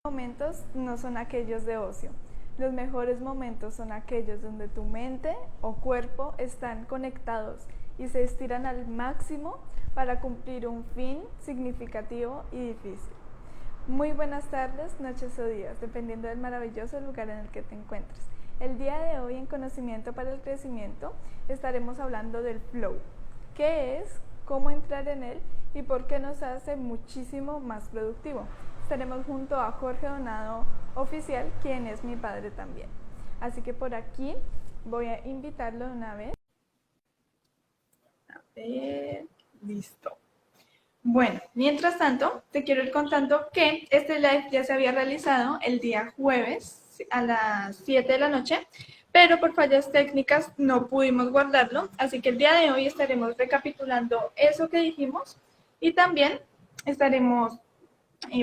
Momentos no son aquellos de ocio. Los mejores momentos son aquellos donde tu mente o cuerpo están conectados y se estiran al máximo para cumplir un fin significativo y difícil. Muy buenas tardes, noches o días, dependiendo del maravilloso lugar en el que te encuentres. El día de hoy en Conocimiento para el Crecimiento estaremos hablando del flow. ¿Qué es? ¿Cómo entrar en él? ¿Y por qué nos hace muchísimo más productivo? Estaremos junto a Jorge Donado Oficial, quien es mi padre también. Así que por aquí voy a invitarlo de una vez. A ver, listo. Bueno, mientras tanto, te quiero ir contando que este live ya se había realizado el día jueves a las 7 de la noche, pero por fallas técnicas no pudimos guardarlo, así que el día de hoy estaremos recapitulando eso que dijimos y también estaremos,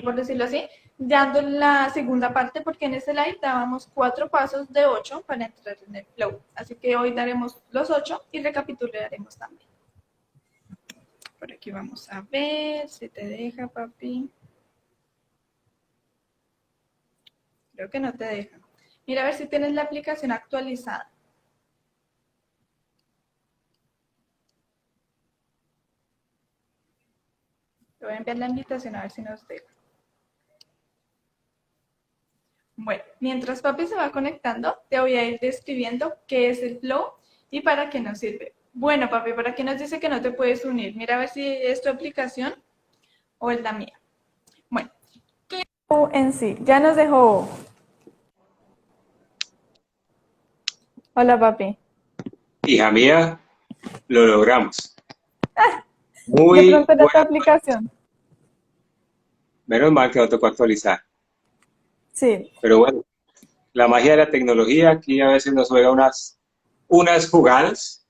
por decirlo así, dando la segunda parte, porque en este live dábamos 4 pasos de 8 para entrar en el flow. Así que hoy daremos los 8 y recapitularemos también. Por aquí vamos a ver si te deja, papi. Creo que no te deja. Mira a ver si tienes la aplicación actualizada. Te voy a enviar la invitación a ver si nos deja. Bueno, mientras papi se va conectando, te voy a ir describiendo qué es el flow y para qué nos sirve. Bueno, papi, ¿para qué nos dice que no te puedes unir? Mira a ver si es tu aplicación o es la mía. Bueno, ¿qué es el flow en sí? Ya nos dejó. Hola, papi. Hija mía, lo logramos. De Muy pronto era tu bueno. aplicación. Menos mal que no tocó actualizar. Sí. Pero bueno, la magia de la tecnología aquí a veces nos juega unas jugadas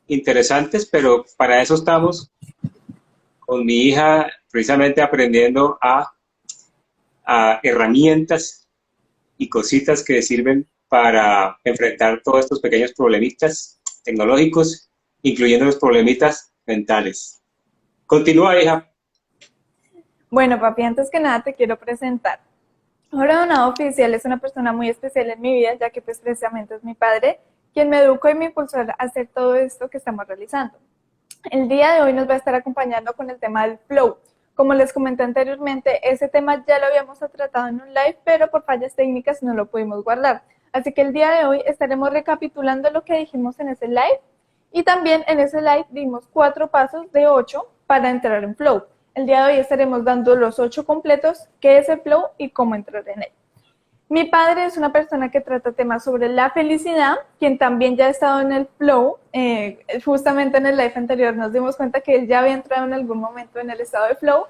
interesantes, pero para eso estamos con mi hija precisamente aprendiendo a herramientas y cositas que sirven para enfrentar todos estos pequeños problemitas tecnológicos, incluyendo los problemitas mentales. Continúa, hija. Bueno, papi, antes que nada te quiero presentar. Jorge Donado Oficial es una persona muy especial en mi vida, ya que pues precisamente es mi padre, quien me educó y me impulsó a hacer todo esto que estamos realizando. El día de hoy nos va a estar acompañando con el tema del flow. Como les comenté anteriormente, ese tema ya lo habíamos tratado en un live, pero por fallas técnicas no lo pudimos guardar. Así que el día de hoy estaremos recapitulando lo que dijimos en ese live y también en ese live dimos 4 pasos de 8 para entrar en flow. El día de hoy estaremos dando los 8 completos, qué es el flow y cómo entrar en él. Mi padre es una persona que trata temas sobre la felicidad, quien también ya ha estado en el flow. Justamente en el live anterior nos dimos cuenta que él ya había entrado en algún momento en el estado de flow,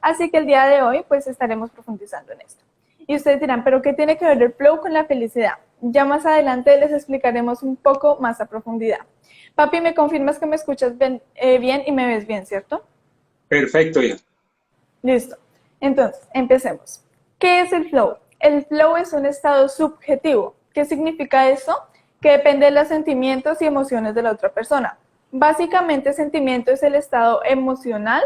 así que el día de hoy pues estaremos profundizando en esto. Y ustedes dirán, ¿pero qué tiene que ver el flow con la felicidad? Ya más adelante les explicaremos un poco más a profundidad. Papi, ¿me confirmas que me escuchas bien y me ves bien, cierto? Perfecto, hija. Listo. Entonces, empecemos. ¿Qué es el flow? El flow es un estado subjetivo. ¿Qué significa eso? Que depende de los sentimientos y emociones de la otra persona. Básicamente, sentimiento es el estado emocional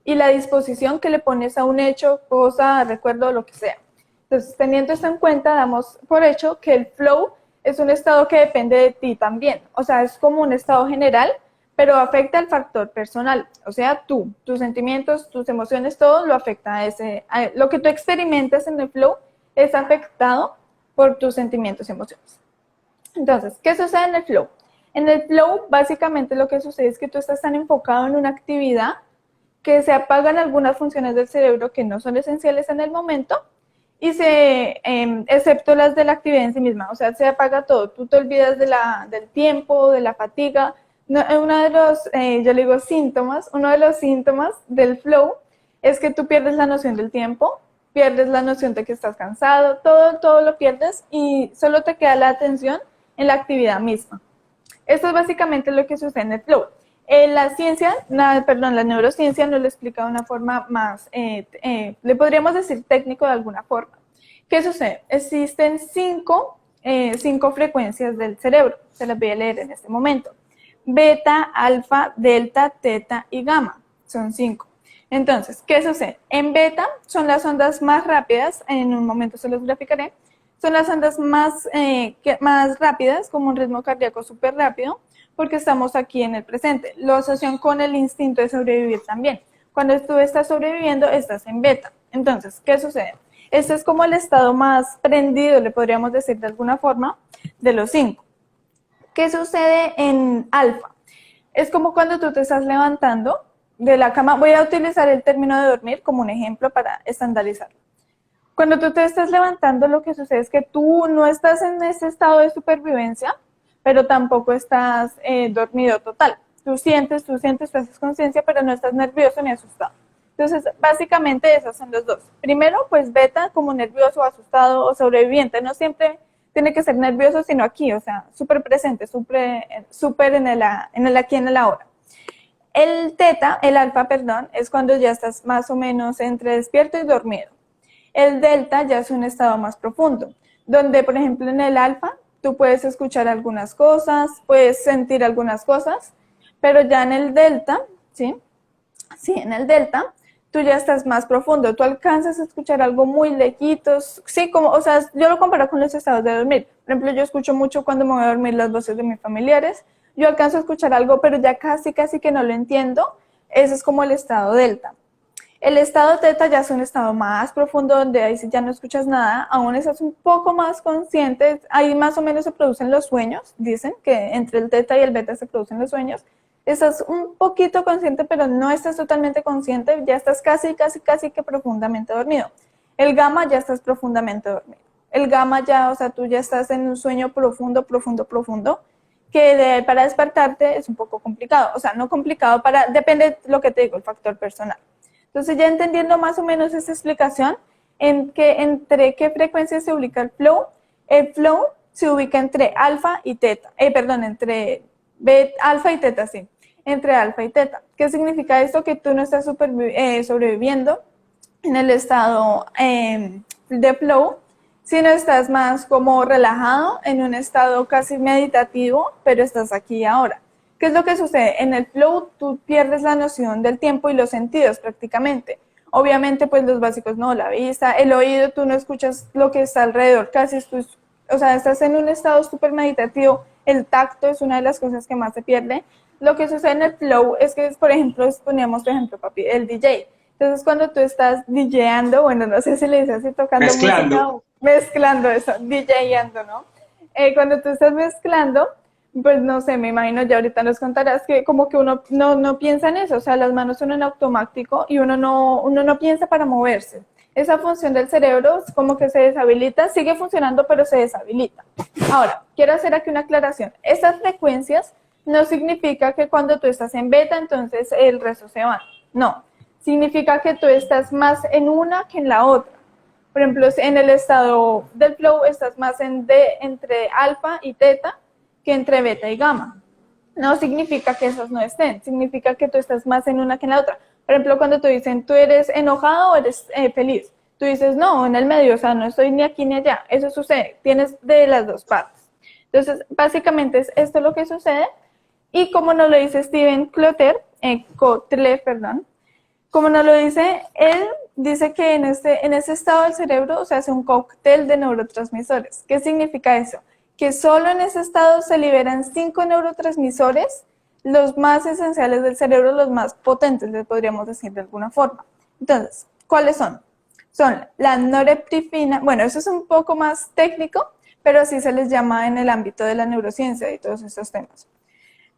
y la disposición que le pones a un hecho, cosa, recuerdo, lo que sea. Entonces, teniendo esto en cuenta, damos por hecho que el flow es un estado que depende de ti también. O sea, es como un estado general, pero afecta al factor personal, o sea, tú, tus sentimientos, tus emociones, todo lo afecta lo que tú experimentas en el flow es afectado por tus sentimientos y emociones. Entonces, ¿qué sucede en el flow? En el flow, básicamente lo que sucede es que tú estás tan enfocado en una actividad que se apagan algunas funciones del cerebro que no son esenciales en el momento y excepto las de la actividad en sí misma, o sea, se apaga todo, tú te olvidas del tiempo, de la fatiga. No, uno de los, yo le digo síntomas, uno de los síntomas del flow es que tú pierdes la noción del tiempo, pierdes la noción de que estás cansado, todo lo pierdes y solo te queda la atención en la actividad misma. Esto es básicamente lo que sucede en el flow. La ciencia, la neurociencia nos lo explica de una forma más, le podríamos decir técnico de alguna forma. ¿Qué sucede? Existen cinco frecuencias del cerebro, se las voy a leer en este momento. Beta, alfa, delta, teta y gamma, son 5. Entonces, ¿qué sucede? En beta son las ondas más rápidas, en un momento se los graficaré, son las ondas más rápidas, como un ritmo cardíaco súper rápido, porque estamos aquí en el presente. Lo asocian con el instinto de sobrevivir también. Cuando tú estás sobreviviendo, estás en beta. Entonces, ¿qué sucede? Este es como el estado más prendido, le podríamos decir de alguna forma, de los 5. ¿Qué sucede en alfa? Es como cuando tú te estás levantando de la cama. Voy a utilizar el término de dormir como un ejemplo para estandarizarlo. Cuando tú te estás levantando, lo que sucede es que tú no estás en ese estado de supervivencia, pero tampoco estás dormido total. Tú sientes, tú haces conciencia, pero no estás nervioso ni asustado. Entonces, básicamente esos son los dos. Primero, pues beta como nervioso, asustado o sobreviviente. No siempre tiene que ser nervioso, sino aquí, o sea, súper presente, súper en el aquí, en el ahora. El alfa, perdón, es cuando ya estás más o menos entre despierto y dormido. El delta ya es un estado más profundo, donde, por ejemplo, en el alfa, tú puedes escuchar algunas cosas, puedes sentir algunas cosas, pero ya en el delta, ¿sí? Sí, en el delta, tú ya estás más profundo, tú alcanzas a escuchar algo muy lejitos, sí, como, o sea, yo lo comparo con los estados de dormir. Por ejemplo, yo escucho mucho cuando me voy a dormir las voces de mis familiares, yo alcanzo a escuchar algo, pero ya casi que no lo entiendo. Ese es como el estado delta. El estado teta ya es un estado más profundo, donde ahí sí ya no escuchas nada, aún estás un poco más consciente, ahí más o menos se producen los sueños, dicen que entre el teta y el beta se producen los sueños. Estás un poquito consciente, pero no estás totalmente consciente, ya estás casi que profundamente dormido. El gamma ya estás profundamente dormido. El gamma ya, o sea, tú ya estás en un sueño profundo, que para despertarte es un poco complicado. O sea, no complicado depende de lo que te digo, el factor personal. Entonces, ya entendiendo más o menos esta explicación, entre qué frecuencia se ubica el flow se ubica entre alfa y teta, entre alfa y teta, sí, entre alfa y teta. ¿Qué significa esto? Que tú no estás sobreviviendo en el estado de flow, sino estás más como relajado, en un estado casi meditativo, pero estás aquí y ahora. ¿Qué es lo que sucede? En el flow tú pierdes la noción del tiempo y los sentidos prácticamente. Obviamente, pues los básicos no, la vista, el oído, tú no escuchas lo que está alrededor, o sea, estás en un estado súper meditativo, el tacto es una de las cosas que más se pierde. Lo que sucede en el flow es que, por ejemplo, poníamos, por ejemplo, papi, el DJ. Entonces, cuando tú estás DJando, bueno, no sé si le dices así, tocando música o mezclando eso, DJando, ¿no? Cuando tú estás mezclando, pues no sé, me imagino, ya ahorita nos contarás que como que uno no piensa en eso, o sea, las manos son en automático y uno no piensa para moverse. Esa función del cerebro como que se deshabilita, sigue funcionando, pero se deshabilita. Ahora, quiero hacer aquí una aclaración. Estas frecuencias no significa que cuando tú estás en beta, entonces el resto se va. No, significa que tú estás más en una que en la otra. Por ejemplo, en el estado del flow estás más entre alfa y teta que entre beta y gamma. No significa que esos no estén, significa que tú estás más en una que en la otra. Por ejemplo, cuando te dicen, ¿tú eres enojado o eres feliz? Tú dices, no, en el medio, o sea, no estoy ni aquí ni allá. Eso sucede, tienes de las dos partes. Entonces, básicamente es esto lo que sucede. Y como nos lo dice Steven Kotler, como nos lo dice, él dice que en ese estado del cerebro se hace un cóctel de neurotransmisores. ¿Qué significa eso? Que solo en ese estado se liberan 5 neurotransmisores, los más esenciales del cerebro, los más potentes, les podríamos decir de alguna forma. Entonces, ¿cuáles son? Son la norepinefrina, bueno, eso es un poco más técnico, pero así se les llama en el ámbito de la neurociencia y todos estos temas.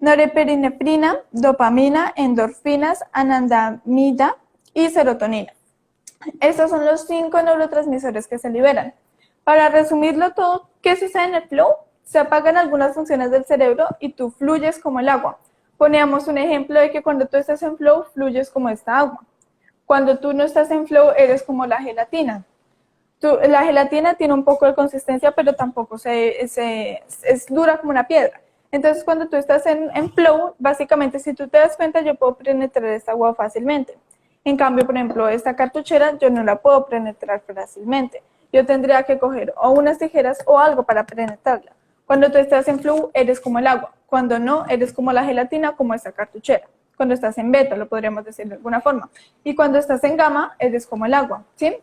Norepinefrina, dopamina, endorfinas, anandamida y serotonina. Estos son los 5 neurotransmisores que se liberan. Para resumirlo todo, ¿qué sucede en el flow? Se apagan algunas funciones del cerebro y tú fluyes como el agua. Poníamos un ejemplo de que cuando tú estás en flow, fluyes como esta agua. Cuando tú no estás en flow, eres como la gelatina. La gelatina tiene un poco de consistencia, pero tampoco es dura como una piedra. Entonces, cuando tú estás en flow, básicamente, si tú te das cuenta, yo puedo penetrar esta agua fácilmente. En cambio, por ejemplo, esta cartuchera, yo no la puedo penetrar fácilmente. Yo tendría que coger o unas tijeras o algo para penetrarla. Cuando tú estás en flow, eres como el agua. Cuando no, eres como la gelatina, como esta cartuchera. Cuando estás en beta, lo podríamos decir de alguna forma. Y cuando estás en gamma, eres como el agua, ¿sí?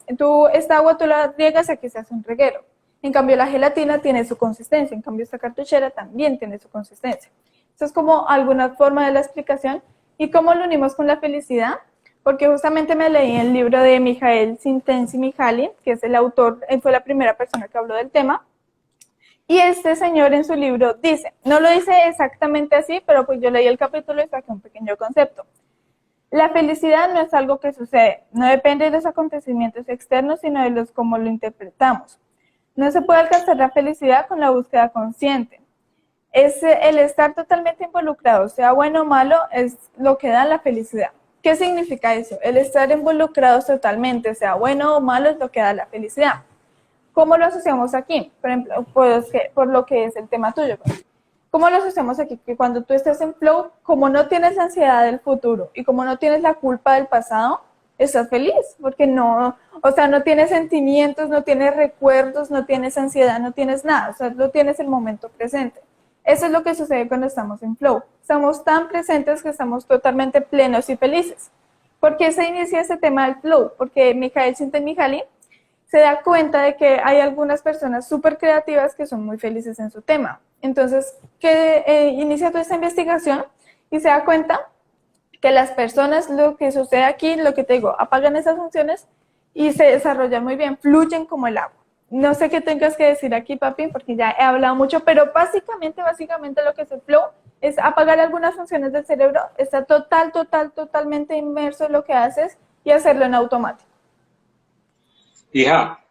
Esta agua tú la riegas y aquí se hace un reguero. En cambio, la gelatina tiene su consistencia. En cambio, esta cartuchera también tiene su consistencia. Esto es como alguna forma de la explicación. ¿Y cómo lo unimos con la felicidad? Porque justamente me leí el libro de Mihail Csikszentmihalyi, que es el autor, él fue la primera persona que habló del tema. Y este señor en su libro dice, no lo dice exactamente así, pero pues yo leí el capítulo y saqué un pequeño concepto. La felicidad no es algo que sucede, no depende de los acontecimientos externos, sino de los cómo lo interpretamos. No se puede alcanzar la felicidad con la búsqueda consciente. Es el estar totalmente involucrado, sea bueno o malo, es lo que da la felicidad. ¿Qué significa eso? El estar involucrados totalmente, sea bueno o malo, es lo que da la felicidad. ¿Cómo lo asociamos aquí? Por ejemplo, pues, por lo que es el tema tuyo. ¿Cómo lo asociamos aquí? Que cuando tú estés en flow, como no tienes ansiedad del futuro y como no tienes la culpa del pasado, estás feliz, porque no, o sea, no tienes sentimientos, no tienes recuerdos, no tienes ansiedad, no tienes nada, o sea, no tienes el momento presente. Eso es lo que sucede cuando estamos en flow. Estamos tan presentes que estamos totalmente plenos y felices. ¿Por qué se inicia ese tema del flow? Porque Mihail Csikszentmihalyi se da cuenta de que hay algunas personas súper creativas que son muy felices en su tema. Entonces, inicia toda esta investigación y se da cuenta que las personas, lo que sucede aquí, lo que te digo, apagan esas funciones y se desarrollan muy bien, fluyen como el agua. No sé qué tengas que decir aquí, papi, porque ya he hablado mucho, pero básicamente lo que es el flow es apagar algunas funciones del cerebro, estar totalmente inmerso en lo que haces y hacerlo en automático. Hija,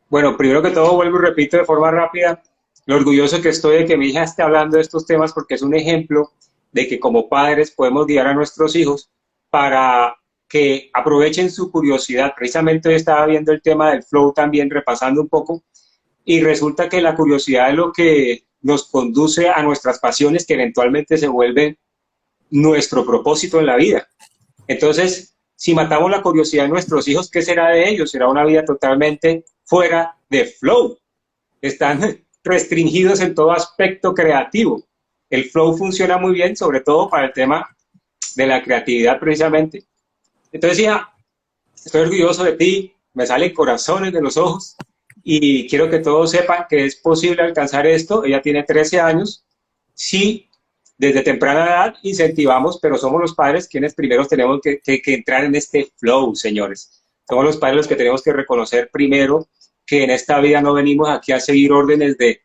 bueno, primero que todo vuelvo y repito de forma rápida lo orgulloso que estoy de que mi hija esté hablando de estos temas porque es un ejemplo de que como padres podemos guiar a nuestros hijos para que aprovechen su curiosidad. Precisamente hoy estaba viendo el tema del flow también, repasando un poco, y resulta que la curiosidad es lo que nos conduce a nuestras pasiones que eventualmente se vuelven nuestro propósito en la vida. Entonces, si matamos la curiosidad de nuestros hijos, ¿qué será de ellos? Será una vida totalmente fuera de flow. Están restringidos en todo aspecto creativo. El flow funciona muy bien, sobre todo para el tema de la creatividad precisamente. Entonces, hija, estoy orgulloso de ti, me salen corazones de los ojos y quiero que todos sepan que es posible alcanzar esto. Ella tiene 13 años. Sí, desde temprana edad incentivamos, pero somos los padres quienes primero tenemos que entrar en este flow, señores. Somos los padres los que tenemos que reconocer primero que en esta vida no venimos aquí a seguir órdenes de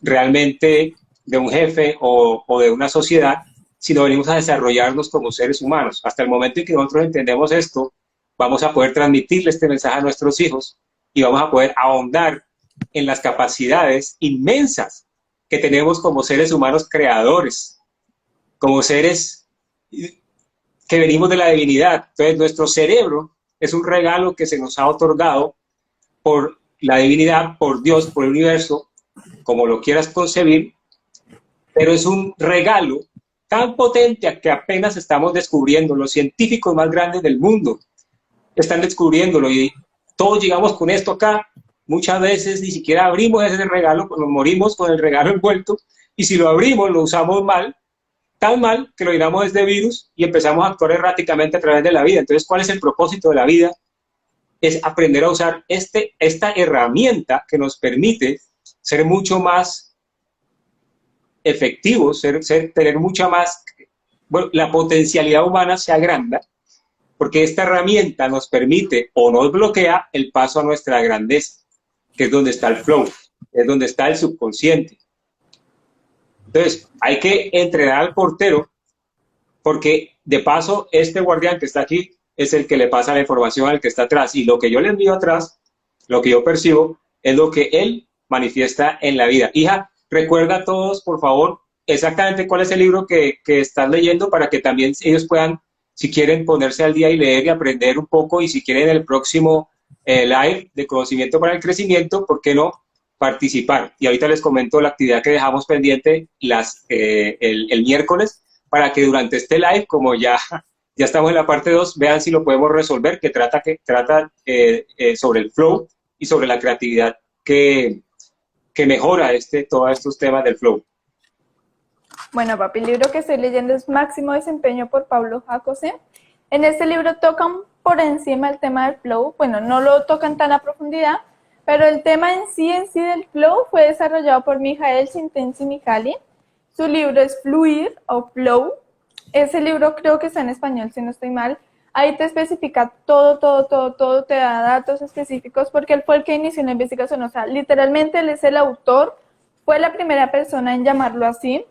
realmente de un jefe o de una sociedad, sino venimos a desarrollarnos como seres humanos. Hasta el momento en que nosotros entendemos esto, vamos a poder transmitirle este mensaje a nuestros hijos y vamos a poder ahondar en las capacidades inmensas que tenemos como seres humanos creadores, como seres que venimos de la divinidad. Entonces, nuestro cerebro es un regalo que se nos ha otorgado por la divinidad, por Dios, por el universo, como lo quieras concebir, pero es un regalo tan potente que apenas estamos descubriendo. Los científicos más grandes del mundo están descubriéndolo y todos llegamos con esto acá. Muchas veces ni siquiera abrimos ese regalo, nos morimos con el regalo envuelto y si lo abrimos lo usamos mal, tan mal que lo llenamos desde virus y empezamos a actuar erráticamente a través de la vida. Entonces, ¿cuál es el propósito de la vida? Es aprender a usar esta herramienta que nos permite ser mucho más efectivos, tener mucha más, bueno, la potencialidad humana se agranda, porque esta herramienta nos permite o nos bloquea el paso a nuestra grandeza, que es donde está el flow, es donde está el subconsciente. Entonces, hay que entrenar al portero, porque de paso, este guardián que está aquí es el que le pasa la información al que está atrás, y lo que yo le envío atrás, lo que yo percibo, es lo que él manifiesta en la vida. Hija, recuerda a todos, por favor, exactamente cuál es el libro que estás leyendo para que también ellos puedan, si quieren, ponerse al día y leer y aprender un poco, y si quieren el próximo live de conocimiento para el crecimiento, ¿por qué no participar? Y ahorita les comento la actividad que dejamos pendiente el miércoles, para que durante este live, como ya estamos en la parte 2, vean si lo podemos resolver, que trata sobre el flow y sobre la creatividad que mejora todos estos temas del flow. Bueno, papi, el libro que estoy leyendo es Máximo Desempeño por Pablo Jacose. En este libro tocan por encima el tema del flow. Bueno, no lo tocan tan a profundidad, pero el tema en sí del flow fue desarrollado por Mijael Csikszentmihalyi. Su libro es Fluir o Flow. Ese libro creo que está en español, si no estoy mal. Ahí te especifica todo, te da datos específicos porque él fue el que inició la investigación. O sea, literalmente él es el autor, fue la primera persona en llamarlo así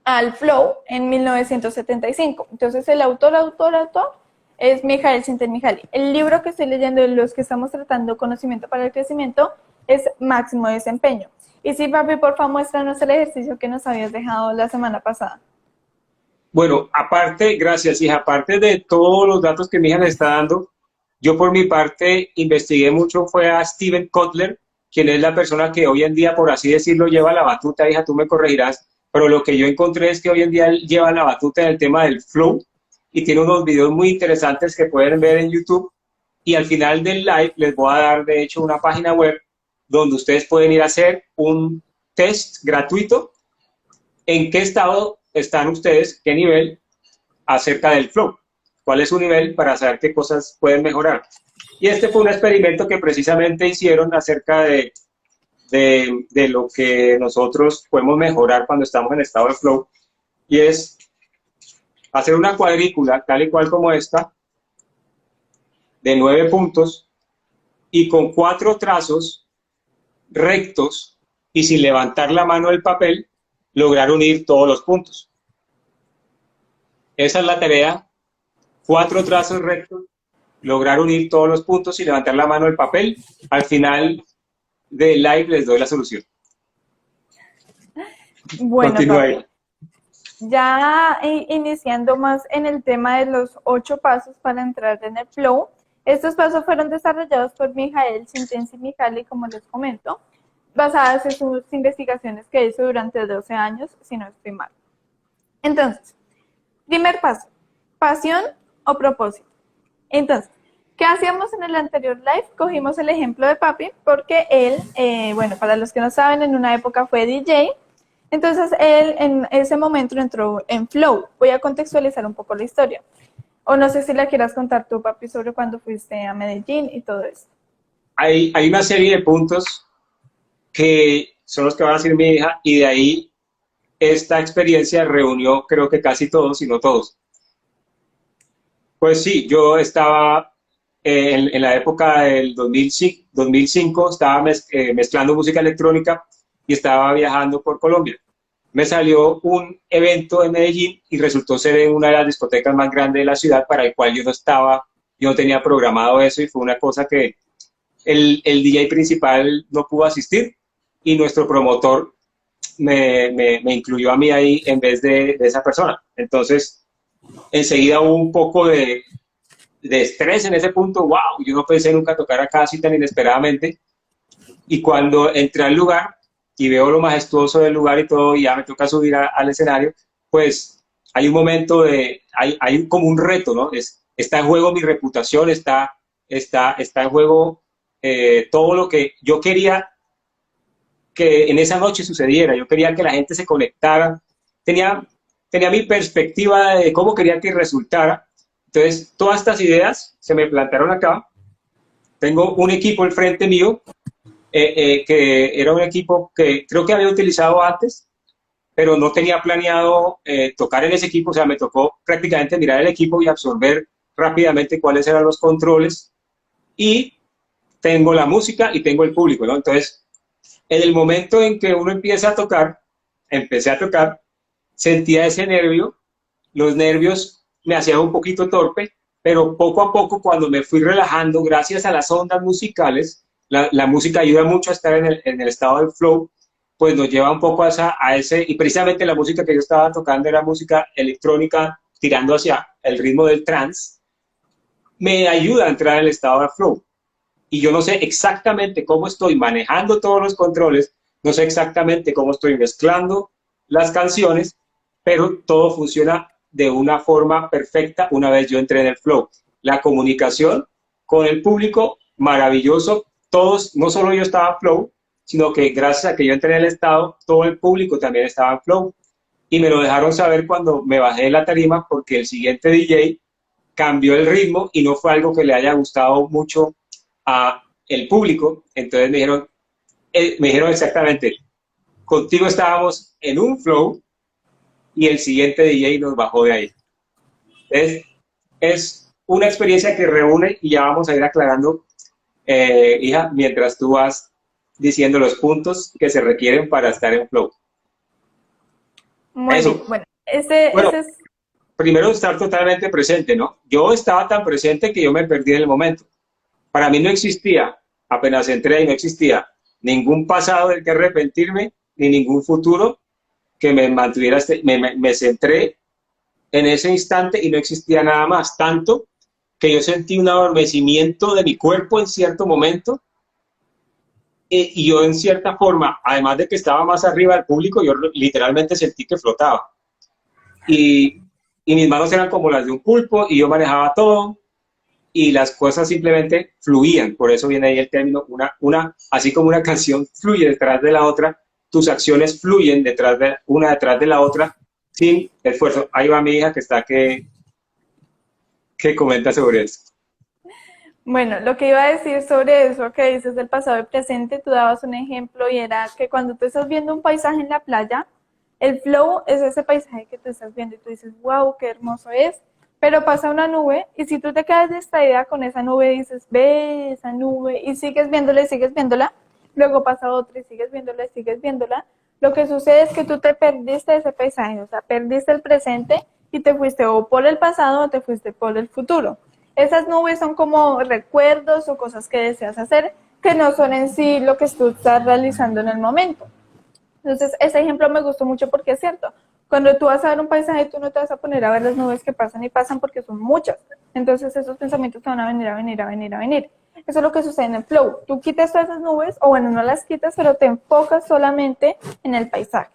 al flow en 1975. Entonces el autor es Mijael Csikszentmihalyi. El libro que estoy leyendo de los que estamos tratando conocimiento para el crecimiento es Máximo Desempeño. Y sí, papi, por favor, muéstranos el ejercicio que nos habías dejado la semana pasada. Bueno, aparte, gracias, hija, aparte de todos los datos que mi hija le está dando, yo por mi parte investigué mucho, fue a Steven Kotler, quien es la persona que hoy en día, por así decirlo, lleva la batuta, hija, tú me corregirás, pero lo que yo encontré es que hoy en día él lleva la batuta en el tema del flow y tiene unos videos muy interesantes que pueden ver en YouTube, y al final del live les voy a dar, de hecho, una página web donde ustedes pueden ir a hacer un test gratuito en qué estado están ustedes, qué nivel acerca del flow, cuál es su nivel para saber qué cosas pueden mejorar. Y este fue un experimento que precisamente hicieron acerca de lo que nosotros podemos mejorar cuando estamos en estado de flow, y es hacer una cuadrícula tal y cual como esta, de 9 puntos, y con 4 trazos rectos y sin levantar la mano del papel, lograr unir todos los puntos. Esa es la tarea, 4 trazos rectos, lograr unir todos los puntos y levantar la mano del papel. Al final del live les doy la solución. Bueno, continúa ahí. Ya iniciando más en el tema de los 8 pasos para entrar en el flow. Estos pasos fueron desarrollados por Mijael Csikszentmihalyi, como les comento, basadas en sus investigaciones que hizo durante 12 años, si no estoy mal. Entonces, primer paso, pasión o propósito. Entonces, ¿qué hacíamos en el anterior live? Cogimos el ejemplo de papi, porque él, bueno, para los que no saben, en una época fue DJ. Entonces, él en ese momento entró en flow. Voy a contextualizar un poco la historia. O no sé si la quieras contar tú, papi, sobre cuando fuiste a Medellín y todo eso. Hay una serie de puntos que son los que va a decir mi hija, y de ahí esta experiencia reunió, creo que casi todos, si no todos. Pues sí, yo estaba en la época del 2005 estaba mezclando música electrónica y estaba viajando por Colombia. Me salió un evento en Medellín y resultó ser en una de las discotecas más grandes de la ciudad, para el cual yo no tenía programado eso, y fue una cosa que el DJ principal no pudo asistir y nuestro promotor me incluyó a mí ahí en vez de esa persona. Entonces, enseguida hubo un poco de estrés en ese punto. Wow, yo no pensé nunca tocar acá así tan inesperadamente. Y cuando entré al lugar y veo lo majestuoso del lugar y todo, y ya me toca subir al escenario, pues hay un momento hay como un reto, ¿no? Está en juego mi reputación, está en juego todo lo que yo quería que en esa noche sucediera. Yo quería que la gente se conectara, tenía mi perspectiva de cómo quería que resultara. Entonces, todas estas ideas se me plantearon acá. Tengo un equipo al frente mío, que era un equipo que creo que había utilizado antes, pero no tenía planeado tocar en ese equipo. O sea, me tocó prácticamente mirar el equipo y absorber rápidamente cuáles eran los controles, y tengo la música y tengo el público, ¿no? Entonces, en el momento en que uno empieza a tocar, empecé a tocar, sentía ese nervio, los nervios me hacían un poquito torpe, pero poco a poco, cuando me fui relajando, gracias a las ondas musicales, la música ayuda mucho a estar en el estado del flow, pues nos lleva un poco a ese, y precisamente la música que yo estaba tocando era música electrónica tirando hacia el ritmo del trance, me ayuda a entrar en el estado del flow. Y yo no sé exactamente cómo estoy manejando todos los controles, no sé exactamente cómo estoy mezclando las canciones, pero todo funciona de una forma perfecta una vez yo entré en el flow. La comunicación con el público, maravilloso. Todos, no solo yo estaba en flow, sino que gracias a que yo entré en el estado, todo el público también estaba en flow. y me lo dejaron saber cuando me bajé de la tarima porque el siguiente DJ cambió el ritmo y no fue algo que le haya gustado mucho a el público. Entonces me dijeron exactamente, contigo estábamos en un flow y el siguiente DJ nos bajó de ahí. Entonces, es una experiencia que reúne y ya vamos a ir aclarando, hija, mientras tú vas diciendo los puntos que se requieren para estar en flow. Muy Eso. bien. Bueno, Bueno, ese es... primero estar totalmente presente, ¿no? Yo estaba tan presente que yo me perdí en el momento. Para mí no existía, apenas entré y no existía ningún pasado del que arrepentirme, ni ningún futuro que me mantuviera, me centré en ese instante y no existía nada más, tanto que yo sentí un adormecimiento de mi cuerpo en cierto momento y yo en cierta forma, además de que estaba más arriba del público, yo literalmente sentí que flotaba. Y, y mis manos eran como las de un pulpo y yo manejaba todo y las cosas simplemente fluían. Por eso viene ahí el término, así como una canción fluye detrás de la otra, tus acciones fluyen una detrás de la otra sin esfuerzo. Ahí va mi hija que está que comenta sobre eso. Bueno, lo que iba a decir sobre eso que dices del pasado y presente, tú dabas un ejemplo y era que cuando tú estás viendo un paisaje en la playa, el flow es ese paisaje que tú estás viendo y tú dices, wow, qué hermoso es, pero pasa una nube y si tú te quedas distraída con esa nube, dices, ve esa nube y sigues viéndola, luego pasa otra y sigues viéndola, lo que sucede es que tú te perdiste ese paisaje, o sea, perdiste el presente y te fuiste o por el pasado o te fuiste por el futuro. Esas nubes son como recuerdos o cosas que deseas hacer que no son en sí lo que tú estás realizando en el momento. Entonces, ese ejemplo me gustó mucho porque es cierto. Cuando tú vas a ver un paisaje, tú no te vas a poner a ver las nubes que pasan y pasan porque son muchas. Entonces, esos pensamientos te van a venir, a venir, a venir, a venir. Eso es lo que sucede en el flow. Tú quitas todas esas nubes, o bueno, no las quitas, pero te enfocas solamente en el paisaje.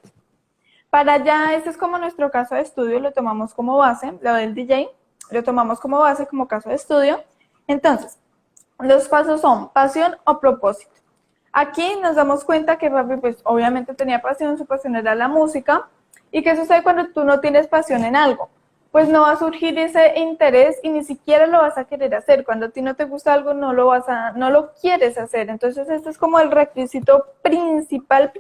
Para allá, este es como nuestro caso de estudio, lo tomamos como base, lo del DJ, lo tomamos como base, como caso de estudio. Entonces, los pasos son pasión o propósito. Aquí nos damos cuenta que Rafi, pues obviamente tenía pasión, su pasión era la música. ¿Y qué sucede cuando tú no tienes pasión en algo? Pues no va a surgir ese interés y ni siquiera lo vas a querer hacer. Cuando a ti no te gusta algo, no lo quieres hacer. Entonces, este es como el requisito principal,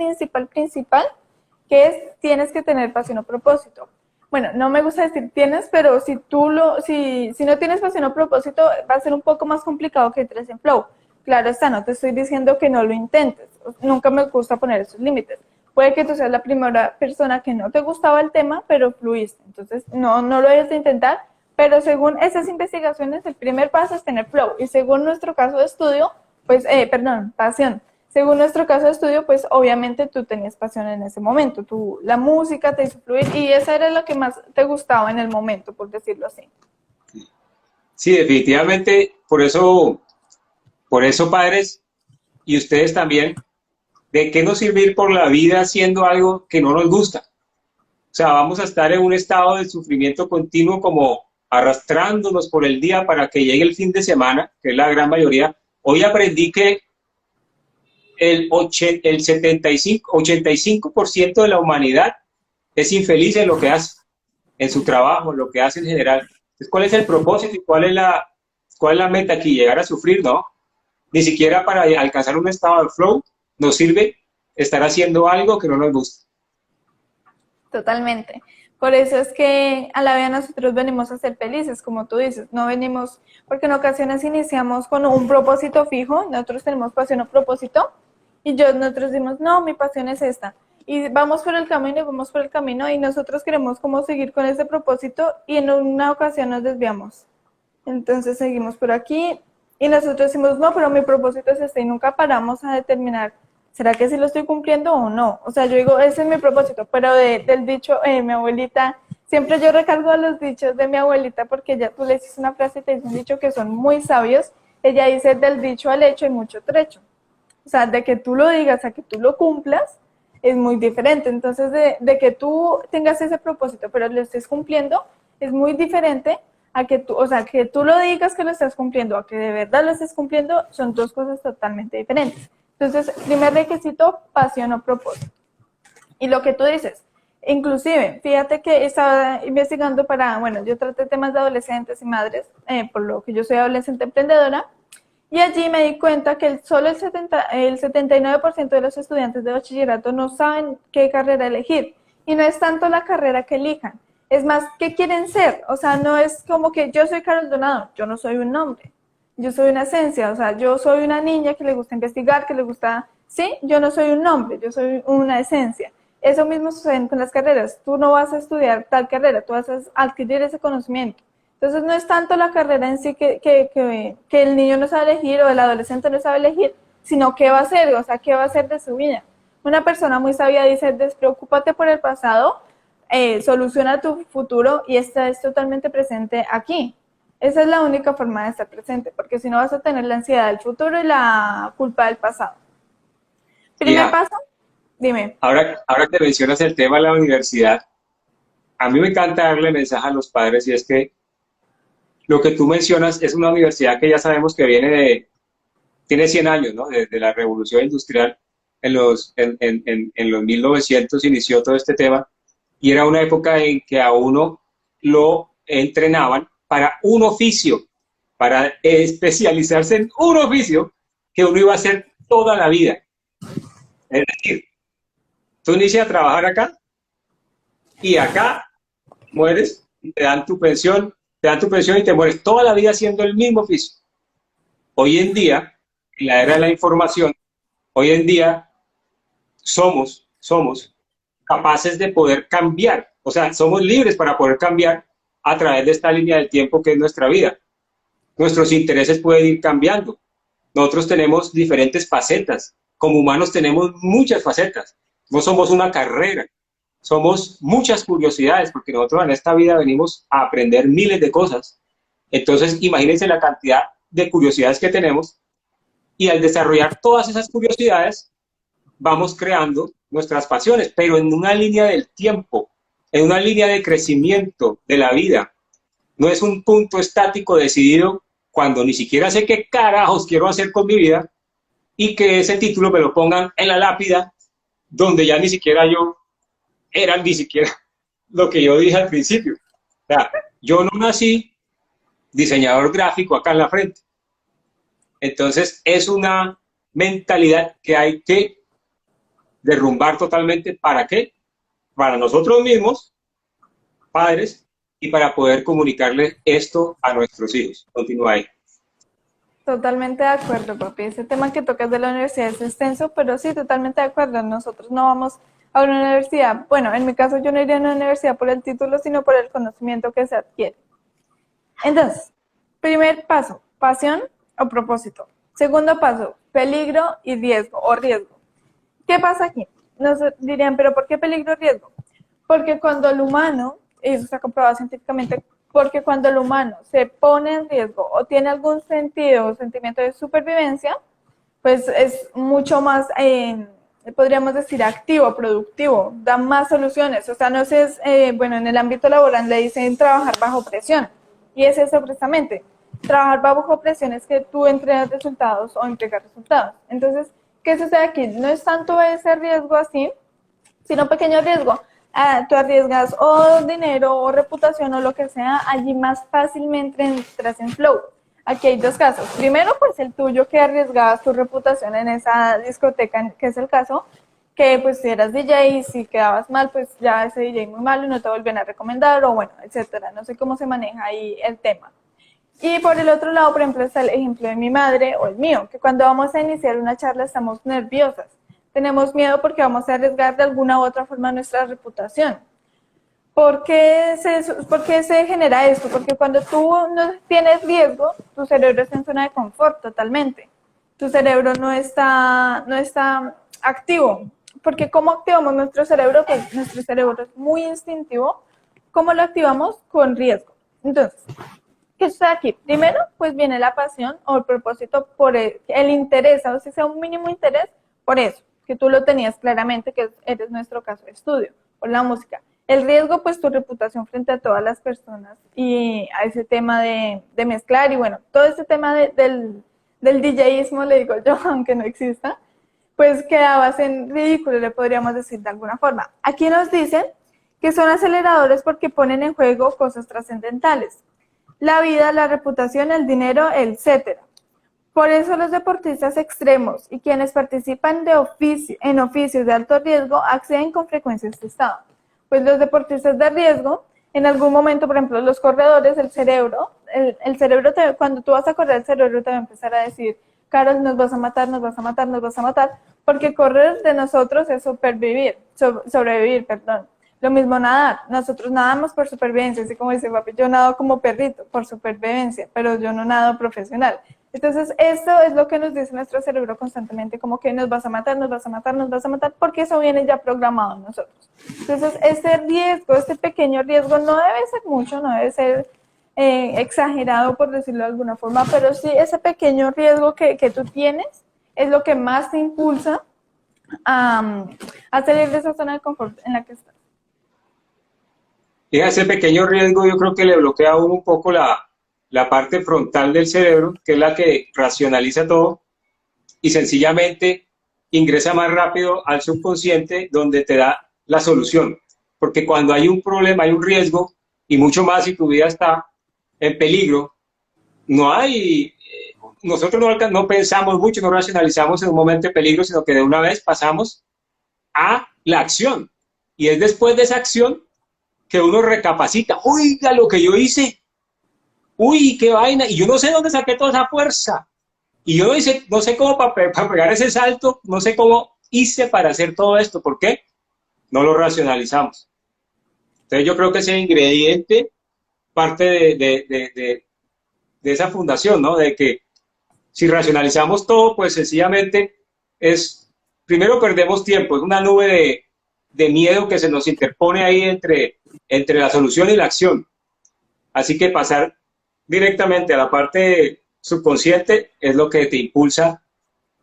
que es tienes que tener pasión o propósito. Bueno, no me gusta decir tienes, pero si no tienes pasión o propósito, va a ser un poco más complicado que entres en flow. Claro está, no te estoy diciendo que no lo intentes. Nunca me gusta poner esos límites. Puede que tú seas la primera persona que no te gustaba el tema, pero fluiste. Entonces, no lo debes de intentar, pero según esas investigaciones, el primer paso es tener flow. Y según nuestro caso de estudio, pues, pasión. Según nuestro caso de estudio, pues obviamente tú tenías pasión en ese momento, la música te hizo fluir y eso era lo que más te gustaba en el momento, por decirlo así. Sí, definitivamente, por eso padres y ustedes también, ¿de qué nos sirve ir por la vida haciendo algo que no nos gusta? O sea, vamos a estar en un estado de sufrimiento continuo como arrastrándonos por el día para que llegue el fin de semana, que es la gran mayoría. Hoy aprendí que el 85% de la humanidad es infeliz en lo que hace, en su trabajo, en lo que hace en general. Entonces, ¿cuál es el propósito y cuál es la meta aquí? Llegar a sufrir, ¿no? Ni siquiera para alcanzar un estado de flow nos sirve estar haciendo algo que no nos gusta. Totalmente. Por eso es que a la vida nosotros venimos a ser felices, como tú dices, no venimos, porque en ocasiones iniciamos con un propósito fijo, nosotros tenemos pasión o propósito, y nosotros decimos, no, mi pasión es esta, y vamos por el camino, y nosotros queremos como seguir con ese propósito, y en una ocasión nos desviamos. Entonces seguimos por aquí, y nosotros decimos, no, pero mi propósito es este, y nunca paramos a determinar, ¿será que sí lo estoy cumpliendo o no? O sea, yo digo, ese es mi propósito, pero del dicho, mi abuelita, siempre yo recargo los dichos de mi abuelita porque tú le dices una frase y te dice un dicho que son muy sabios. Ella dice, del dicho al hecho hay mucho trecho. O sea, de que tú lo digas a que tú lo cumplas es muy diferente. Entonces, de que tú tengas ese propósito, pero lo estés cumpliendo, es muy diferente a que que tú lo digas que lo estás cumpliendo, a que de verdad lo estés cumpliendo, son dos cosas totalmente diferentes. Entonces, primer requisito, pasión o propósito. Y lo que tú dices, Inclusive, fíjate que estaba investigando para, bueno, yo traté temas de adolescentes y madres, por lo que yo soy adolescente emprendedora, y allí me di cuenta que solo el 79% de los estudiantes de bachillerato no saben qué carrera elegir. Y no es tanto la carrera que elijan, es más qué quieren ser. O sea, no es como que yo soy Carol Donado, yo no soy un nombre, yo soy una esencia. O sea, yo soy una niña que le gusta investigar, que le gusta, sí, yo no soy un nombre, yo soy una esencia. Eso mismo sucede con las carreras. Tú no vas a estudiar tal carrera, tú vas a adquirir ese conocimiento. Entonces no es tanto la carrera en sí que el niño no sabe elegir o el adolescente no sabe elegir, sino qué va a hacer, o sea, qué va a hacer de su vida. Una persona muy sabia dice, despreocúpate por el pasado, soluciona tu futuro y estás totalmente presente aquí. Esa es la única forma de estar presente, porque si no vas a tener la ansiedad del futuro y la culpa del pasado. Primer Hija, paso, dime. ahora que mencionas el tema de la universidad, a mí me encanta darle mensaje a los padres y es que lo que tú mencionas es una universidad que ya sabemos que tiene 100 años, ¿no? Desde la revolución industrial en los 1900 inició todo este tema y era una época en que a uno lo entrenaban para un oficio, para especializarse en un oficio que uno iba a hacer toda la vida. Es decir, tú inicias a trabajar acá y acá mueres y te dan tu pensión y te mueres toda la vida haciendo el mismo oficio. Hoy en día, en la era de la información, hoy en día somos capaces de poder cambiar, o sea, somos libres para poder cambiar a través de esta línea del tiempo que es nuestra vida. Nuestros intereses pueden ir cambiando. Nosotros tenemos diferentes facetas. Como humanos tenemos muchas facetas. No somos una carrera, somos muchas curiosidades, porque nosotros en esta vida venimos a aprender miles de cosas. Entonces, imagínense la cantidad de curiosidades que tenemos y al desarrollar todas esas curiosidades, vamos creando nuestras pasiones, pero en una línea del tiempo, en una línea de crecimiento de la vida. No es un punto estático decidido cuando ni siquiera sé qué carajos quiero hacer con mi vida y que ese título me lo pongan en la lápida donde ya ni siquiera yo era ni siquiera lo que yo dije al principio. O sea, yo no nací diseñador gráfico acá en la frente. Entonces es una mentalidad que hay que derrumbar totalmente. ¿Para qué? Para nosotros mismos, padres, y para poder comunicarle esto a nuestros hijos. Continúa ahí. Totalmente de acuerdo, papi. Ese tema que tocas de la universidad es extenso, pero sí, totalmente de acuerdo. Nosotros no vamos a una universidad. Bueno, en mi caso yo no iría a una universidad por el título, sino por el conocimiento que se adquiere. Entonces, primer paso, pasión o propósito. Segundo paso, peligro y riesgo o riesgo. ¿Qué pasa aquí? Nos dirían, ¿pero por qué peligro y riesgo? Porque cuando el humano, y eso está comprobado científicamente, porque cuando el humano se pone en riesgo o tiene algún sentido o sentimiento de supervivencia, pues es mucho más, podríamos decir, activo, productivo, da más soluciones. O sea, no sé, bueno, en el ámbito laboral le dicen trabajar bajo presión, y es eso precisamente. Trabajar bajo presión es que tú entregas resultados o entregas resultados. Entonces, ¿qué sucede aquí? No es tanto ese riesgo así, sino un pequeño riesgo. Tú arriesgas o dinero o reputación o lo que sea, allí más fácilmente entras en flow. Aquí hay dos casos. Primero, pues el tuyo, que arriesgabas tu reputación en esa discoteca, que es el caso, que pues si eras DJ y si quedabas mal, pues ya ese DJ muy malo y no te vuelven a recomendar o bueno, etcétera. No sé cómo se maneja ahí el tema. Y por el otro lado, por ejemplo, está el ejemplo de mi madre o el mío, que cuando vamos a iniciar una charla estamos nerviosas. Tenemos miedo porque vamos a arriesgar de alguna u otra forma nuestra reputación. ¿Por qué se genera esto? Porque cuando tú no tienes riesgo, tu cerebro está en zona de confort totalmente. Tu cerebro no está activo. Porque ¿cómo activamos nuestro cerebro? Pues nuestro cerebro es muy instintivo. ¿Cómo lo activamos? Con riesgo. Entonces, ¿qué sucede aquí? Primero, pues viene la pasión o el propósito por el interés, o sea un mínimo interés por eso, que tú lo tenías claramente, que eres nuestro caso de estudio, por la música. El riesgo, pues tu reputación frente a todas las personas y a ese tema de mezclar y bueno, todo ese tema del DJismo, le digo yo, aunque no exista, pues quedabas en ridículo, le podríamos decir de alguna forma. Aquí nos dicen que son aceleradores porque ponen en juego cosas trascendentales, la vida, la reputación, el dinero, etcétera. Por eso los deportistas extremos y quienes participan en oficios de alto riesgo acceden con frecuencia a este estado. Pues los deportistas de riesgo, en algún momento, por ejemplo, los corredores, el cerebro, cuando tú vas a correr, el cerebro te va a empezar a decir, Carol, nos vas a matar, nos vas a matar, nos vas a matar, porque correr de nosotros es sobrevivir, perdón. Lo mismo nadar, nosotros nadamos por supervivencia, así como dice papi, yo nado como perrito por supervivencia, pero yo no nado profesional. Entonces, esto es lo que nos dice nuestro cerebro constantemente, como que nos vas a matar, nos vas a matar, nos vas a matar, porque eso viene ya programado en nosotros. Entonces, este riesgo, este pequeño riesgo no debe ser mucho, no debe ser exagerado, por decirlo de alguna forma, pero sí ese pequeño riesgo que tú tienes es lo que más te impulsa a salir de esa zona de confort en la que estás. Y ese pequeño riesgo yo creo que le bloquea a uno un poco la parte frontal del cerebro, que es la que racionaliza todo, y sencillamente ingresa más rápido al subconsciente donde te da la solución. Porque cuando hay un problema, hay un riesgo, y mucho más si tu vida está en peligro, nosotros no pensamos mucho, no racionalizamos en un momento de peligro, sino que de una vez pasamos a la acción. Y es después de esa acción que uno recapacita, oiga lo que yo hice, uy, qué vaina, y yo no sé dónde saqué toda esa fuerza, y yo no sé cómo para pegar ese salto, no sé cómo hice para hacer todo esto, ¿por qué? No lo racionalizamos. Entonces yo creo que ese ingrediente parte de esa fundación, ¿no? De que si racionalizamos todo, pues sencillamente primero perdemos tiempo, es una nube de miedo que se nos interpone ahí entre la solución y la acción. Así que pasar directamente a la parte subconsciente es lo que te impulsa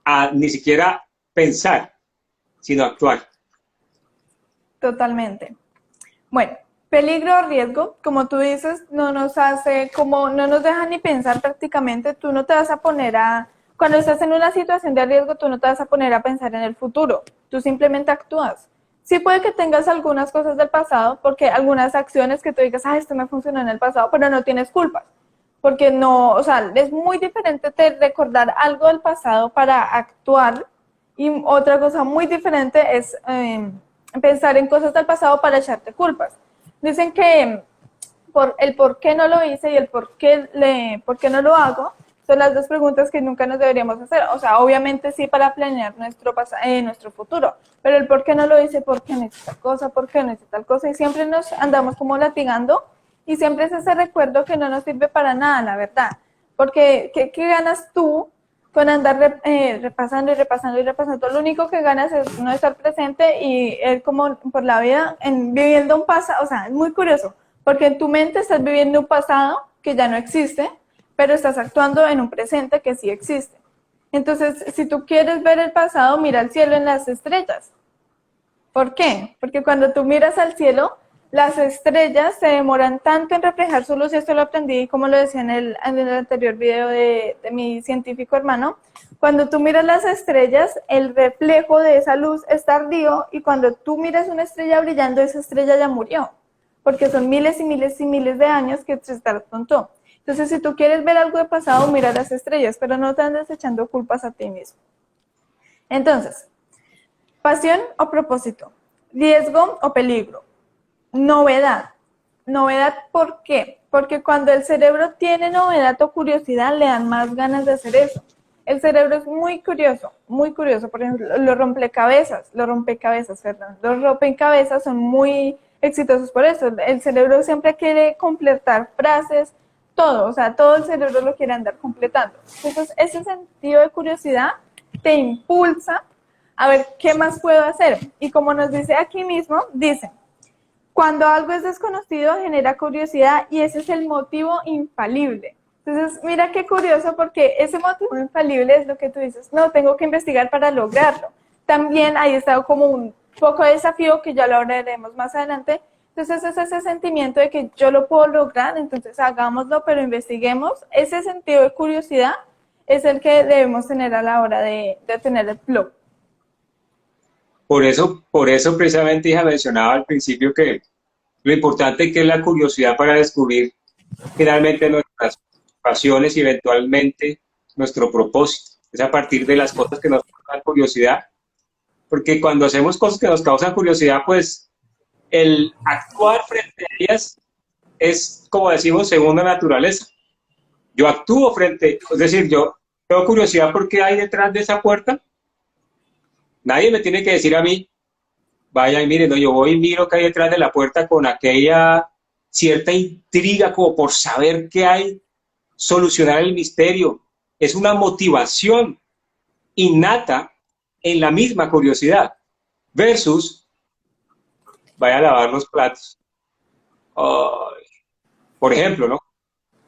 a ni siquiera pensar, sino actuar. Totalmente. Bueno, peligro o riesgo, como tú dices, no nos deja ni pensar prácticamente. Tú no te vas a poner cuando estás en una situación de riesgo, tú no te vas a poner a pensar en el futuro, tú simplemente actúas. Sí puede que tengas algunas cosas del pasado, porque algunas acciones que tú digas, esto me funcionó en el pasado, pero no tienes culpas. Porque no, o sea, es muy diferente recordar algo del pasado para actuar, y otra cosa muy diferente es pensar en cosas del pasado para echarte culpas. Dicen que el por qué no lo hice y el por qué no lo hago son las dos preguntas que nunca nos deberíamos hacer. O sea, obviamente sí para planear nuestro futuro, pero el por qué no lo hice, por qué no hice tal cosa, por qué no hice tal cosa, y siempre nos andamos como latigando, y siempre es ese recuerdo que no nos sirve para nada, la verdad. Porque, ¿qué ganas tú con andar repasando y repasando y repasando? Lo único que ganas es no estar presente y es como por la vida viviendo un pasado. O sea, es muy curioso, porque en tu mente estás viviendo un pasado que ya no existe, pero estás actuando en un presente que sí existe. Entonces, si tú quieres ver el pasado, mira al cielo en las estrellas. ¿Por qué? Porque cuando tú miras al cielo, las estrellas se demoran tanto en reflejar su luz, y esto lo aprendí, como lo decía en el anterior video de mi científico hermano. Cuando tú miras las estrellas, el reflejo de esa luz es tardío, y cuando tú miras una estrella brillando, esa estrella ya murió, porque son miles y miles y miles de años que se tardó. Entonces, si tú quieres ver algo de pasado, mira las estrellas, pero no te andes echando culpas a ti mismo. Entonces, pasión o propósito, riesgo o peligro, novedad. Novedad, ¿por qué? Porque cuando el cerebro tiene novedad o curiosidad, le dan más ganas de hacer eso. El cerebro es muy curioso, muy curioso. Por ejemplo, los rompecabezas, los rompecabezas son muy exitosos por eso. El cerebro siempre quiere completar frases, todo, o sea, todo el cerebro lo quiere andar completando. Entonces, ese sentido de curiosidad te impulsa a ver qué más puedo hacer. Y como nos dice aquí mismo, dice, cuando algo es desconocido genera curiosidad, y ese es el motivo infalible. Entonces, mira qué curioso, porque ese motivo infalible es lo que tú dices, no, tengo que investigar para lograrlo. También ahí está como un poco de desafío, que ya lo hablaremos más adelante. Entonces, es ese sentimiento de que yo lo puedo lograr, entonces hagámoslo, pero investiguemos. Ese sentido de curiosidad es el que debemos tener a la hora de tener el flow. Por eso precisamente, hija, mencionaba al principio que lo importante que es la curiosidad para descubrir finalmente nuestras pasiones y eventualmente nuestro propósito. Es a partir de las cosas que nos causan curiosidad, porque cuando hacemos cosas que nos causan curiosidad, pues el actuar frente a ellas es, como decimos, segunda naturaleza. Yo actúo frente, es decir, yo tengo curiosidad por qué hay detrás de esa puerta. Nadie me tiene que decir a mí, vaya y mire, no, yo voy y miro qué hay detrás de la puerta con aquella cierta intriga como por saber qué hay, solucionar el misterio. Es una motivación innata en la misma curiosidad versus vaya a lavar los platos. Ay, por ejemplo, ¿no?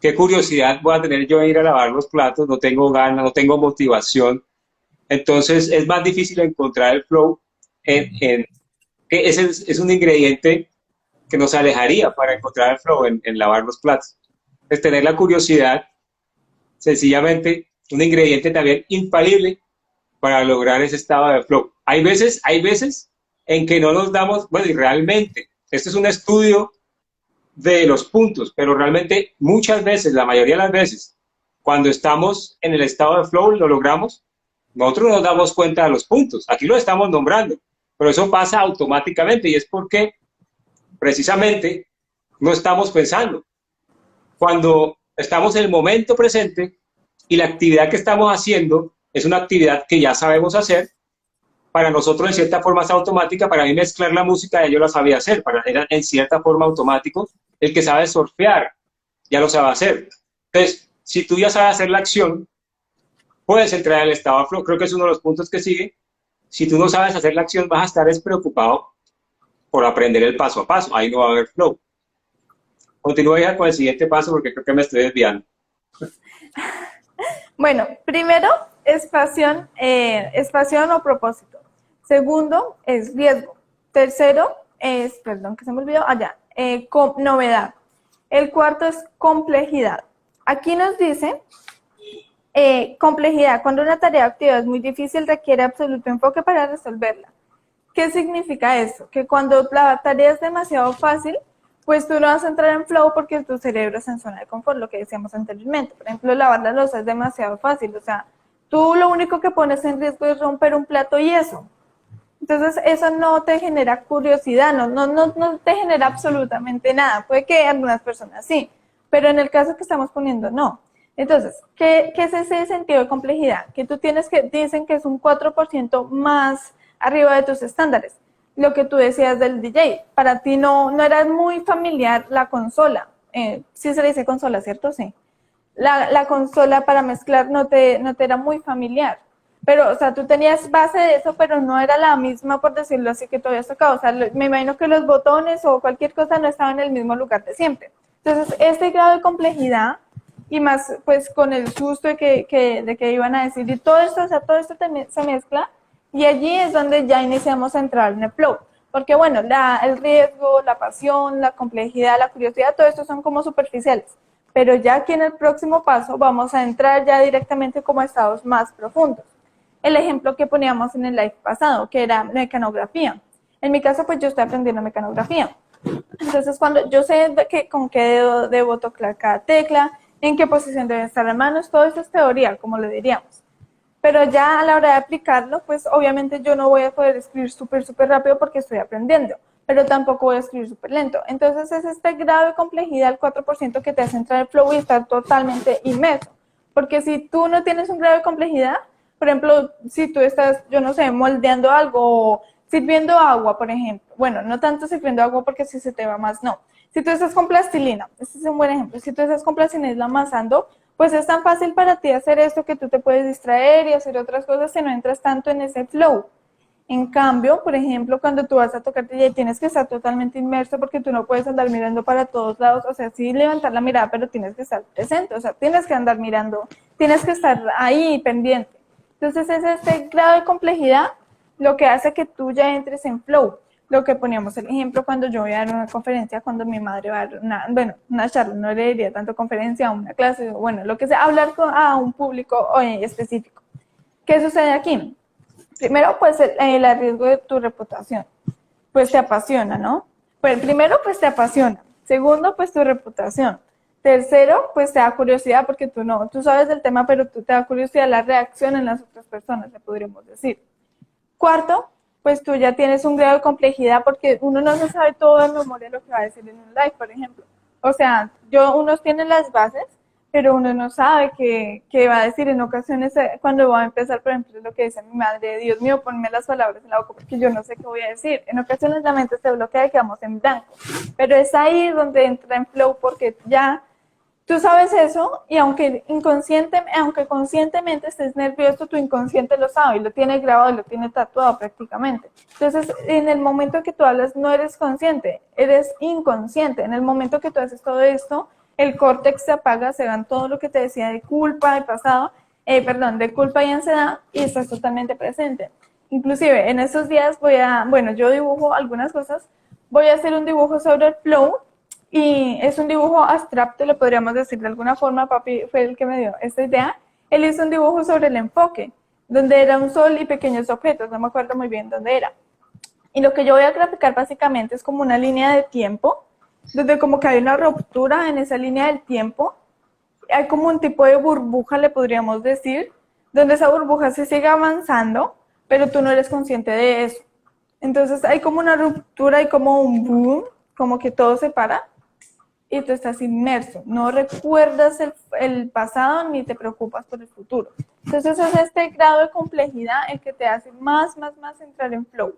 ¿Qué curiosidad voy a tener yo de ir a lavar los platos? No tengo ganas, no tengo motivación. Entonces es más difícil encontrar el flow que ese es un ingrediente que nos alejaría para encontrar el flow en lavar los platos. Es tener la curiosidad, sencillamente, un ingrediente también infalible para lograr ese estado de flow. Hay veces en que no nos damos, bueno, y realmente, este es un estudio de los puntos, pero realmente muchas veces, la mayoría de las veces, cuando estamos en el estado de flow, lo logramos, nosotros no nos damos cuenta de los puntos. Aquí lo estamos nombrando, pero eso pasa automáticamente y es porque precisamente no estamos pensando. Cuando estamos en el momento presente y la actividad que estamos haciendo es una actividad que ya sabemos hacer, para nosotros en cierta forma es automática. Para mí mezclar la música yo la sabía hacer, era en cierta forma automático. El que sabe surfear ya lo sabe hacer. Entonces, si tú ya sabes hacer la acción, puedes entrar en el estado de flow. Creo que es uno de los puntos que sigue. Si tú no sabes hacer la acción, vas a estar despreocupado por aprender el paso a paso. Ahí no va a haber flow. Continúo ya con el siguiente paso porque creo que me estoy desviando. Bueno, primero es pasión o propósito. Segundo es riesgo. Tercero es, perdón que se me olvidó, novedad. El cuarto es complejidad. Aquí nos dice complejidad, cuando una tarea o actividad es muy difícil, requiere absoluto enfoque para resolverla. ¿Qué significa eso? Que cuando la tarea es demasiado fácil, pues tú no vas a entrar en flow porque tu cerebro está en zona de confort, lo que decíamos anteriormente. Por ejemplo, lavar la loza es demasiado fácil, o sea, tú lo único que pones en riesgo es romper un plato y eso. Entonces, eso no te genera curiosidad, no te genera absolutamente nada. Puede que algunas personas sí, pero en el caso que estamos poniendo, no. Entonces, ¿qué es ese sentido de complejidad? Que tú dicen que es un 4% más arriba de tus estándares. Lo que tú decías del DJ, para ti no era muy familiar la consola. Sí se le dice consola, ¿cierto? Sí. La consola para mezclar no te era muy familiar. Pero, o sea, tú tenías base de eso, pero no era la misma, por decirlo así, que tú habías tocado. O sea, me imagino que los botones o cualquier cosa no estaban en el mismo lugar de siempre. Entonces, este grado de complejidad, y más, pues, con el susto de que iban a decir, y todo esto, o sea, todo esto se mezcla, y allí es donde ya iniciamos a entrar en el flow. Porque, bueno, el riesgo, la pasión, la complejidad, la curiosidad, todo esto son como superficiales. Pero ya aquí en el próximo paso vamos a entrar ya directamente como a estados más profundos. El ejemplo que poníamos en el live pasado, que era mecanografía. En mi caso, pues yo estoy aprendiendo mecanografía. Entonces, cuando yo sé con qué dedo debo tocar cada tecla, en qué posición deben estar las manos, todo eso es teoría, como lo diríamos. Pero ya a la hora de aplicarlo, pues obviamente yo no voy a poder escribir súper rápido porque estoy aprendiendo, pero tampoco voy a escribir súper lento. Entonces es este grado de complejidad, el 4%, que te hace entrar en flow y estar totalmente inmerso. Porque si tú no tienes un grado de complejidad, por ejemplo, si tú estás, yo no sé, moldeando algo o sirviendo agua, por ejemplo. Bueno, no tanto sirviendo agua porque si se te va más, no. Si tú estás con plastilina, este es un buen ejemplo, si tú estás con plastilina amasando, pues es tan fácil para ti hacer esto que tú te puedes distraer y hacer otras cosas si no entras tanto en ese flow. En cambio, por ejemplo, cuando tú vas a tocar DJ tienes que estar totalmente inmerso porque tú no puedes andar mirando para todos lados, o sea, sí levantar la mirada, pero tienes que estar presente, o sea, tienes que andar mirando, tienes que estar ahí pendiente. Entonces es este grado de complejidad lo que hace que tú ya entres en flow. Lo que poníamos el ejemplo cuando yo voy a dar una conferencia, cuando mi madre va a dar una charla, no le diría tanto conferencia, una clase, bueno, lo que sea, hablar a un público específico. ¿Qué sucede aquí? Primero, pues el riesgo de tu reputación, pues te apasiona, ¿no? Pues primero, pues te apasiona. Segundo, pues tu reputación. Tercero, pues te da curiosidad porque tú sabes del tema, pero tú te da curiosidad la reacción en las otras personas, le podríamos decir. Cuarto, pues tú ya tienes un grado de complejidad porque uno no se sabe todo de memoria lo que va a decir en un live, por ejemplo. O sea, unos tienen las bases, pero uno no sabe qué va a decir. En ocasiones, cuando va a empezar, por ejemplo, lo que dice mi madre, Dios mío, ponme las palabras en la boca porque yo no sé qué voy a decir. En ocasiones la mente se bloquea y quedamos en blanco. Pero es ahí donde entra en flow porque ya tú sabes eso y aunque conscientemente estés nervioso, tu inconsciente lo sabe y lo tiene grabado y lo tiene tatuado prácticamente. Entonces, en el momento que tú hablas no eres consciente, eres inconsciente. En el momento que tú haces todo esto, el córtex se apaga, se van todo lo que te decía de culpa, de pasado, de culpa y ansiedad y estás totalmente presente. Inclusive, en estos días yo dibujo algunas cosas, voy a hacer un dibujo sobre el flow. Y es un dibujo abstracto, le podríamos decir de alguna forma, papi fue el que me dio esta idea. Él hizo un dibujo sobre el enfoque, donde era un sol y pequeños objetos, no me acuerdo muy bien dónde era. Y lo que yo voy a graficar básicamente es como una línea de tiempo, donde como que hay una ruptura en esa línea del tiempo, hay como un tipo de burbuja, le podríamos decir, donde esa burbuja se sigue avanzando, pero tú no eres consciente de eso. Entonces hay como una ruptura y como un boom, como que todo se para, y tú estás inmerso, no recuerdas el pasado ni te preocupas por el futuro. Entonces es este grado de complejidad el que te hace más entrar en flow.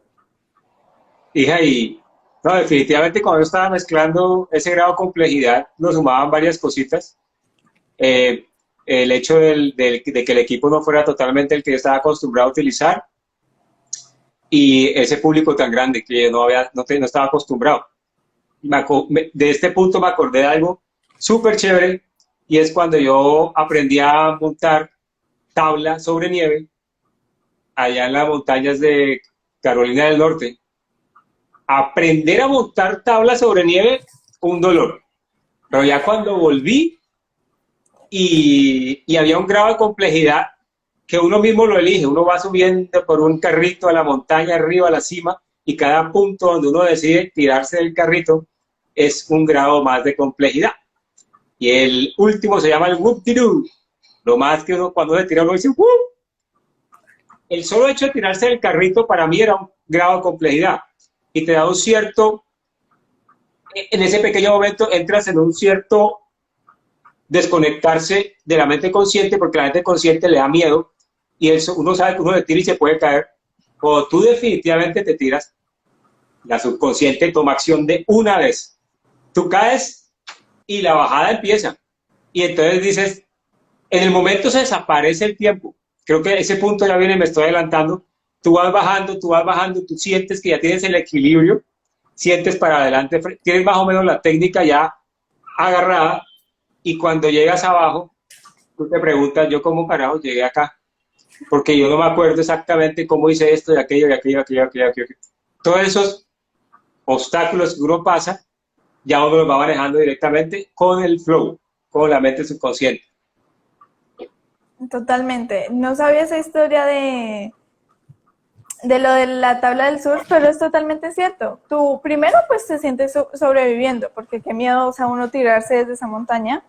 Hija, y no, definitivamente cuando yo estaba mezclando ese grado de complejidad, nos sumaban varias cositas. El hecho de que el equipo no fuera totalmente el que yo estaba acostumbrado a utilizar y ese público tan grande que yo no estaba acostumbrado. De este punto me acordé de algo súper chévere y es cuando yo aprendí a montar tabla sobre nieve allá en las montañas de Carolina del Norte. Aprender a montar tabla sobre nieve fue un dolor, pero ya cuando volví y había un grado de complejidad que uno mismo lo elige, uno va subiendo por un carrito a la montaña, arriba a la cima, y cada punto donde uno decide tirarse del carrito es un grado más de complejidad. Y el último se llama el whoop-de-doo. Lo más que uno cuando se tira uno dice ¡whoop! El solo hecho de tirarse del carrito para mí era un grado de complejidad. Y te da un cierto, en ese pequeño momento entras en un cierto desconectarse de la mente consciente, porque la mente consciente le da miedo y eso, uno sabe que uno se tira y se puede caer. Cuando tú definitivamente te tiras, la subconsciente toma acción de una vez. Tú caes y la bajada empieza. Y entonces dices, en el momento se desaparece el tiempo. Creo que ese punto ya viene, me estoy adelantando. Tú vas bajando, tú sientes que ya tienes el equilibrio, sientes para adelante, tienes más o menos la técnica ya agarrada, y cuando llegas abajo, tú te preguntas, ¿yo cómo carajo llegué acá? Porque yo no me acuerdo exactamente cómo hice esto y aquello. Todos esos obstáculos que uno pasa, ya uno los va manejando directamente con el flow, con la mente subconsciente. Totalmente. No sabía esa historia de lo de la tabla del surf, pero es totalmente cierto. Tú primero pues te sientes sobreviviendo, porque qué miedo, o sea, uno tirarse desde esa montaña.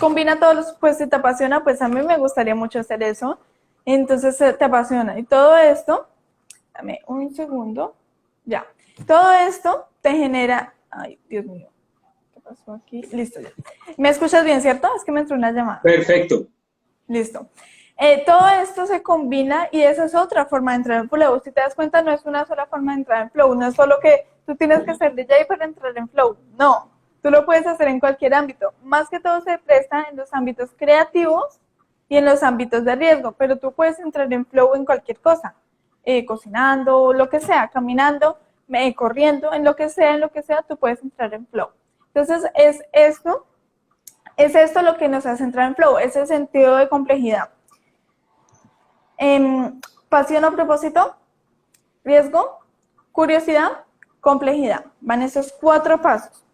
Combina todos los, pues si te apasiona, pues a mí me gustaría mucho hacer eso. Entonces te apasiona. Y todo esto, dame un segundo, ya. Todo esto te genera, ay, Dios mío, ¿qué pasó aquí? Listo, ya. ¿Me escuchas bien, cierto? Es que me entró una llamada. Perfecto. Listo. Todo esto se combina y esa es otra forma de entrar en flow. Si te das cuenta, no es una sola forma de entrar en flow. No es solo que tú tienes que ser DJ para entrar en flow. No, tú lo puedes hacer en cualquier ámbito. Más que todo se presta en los ámbitos creativos y en los ámbitos de riesgo, pero tú puedes entrar en flow en cualquier cosa. Cocinando, lo que sea, caminando, corriendo, en lo que sea, tú puedes entrar en flow. Entonces, es esto lo que nos hace entrar en flow, ese sentido de complejidad. Pasión o propósito, riesgo, curiosidad, complejidad. Van esos 4 pasos.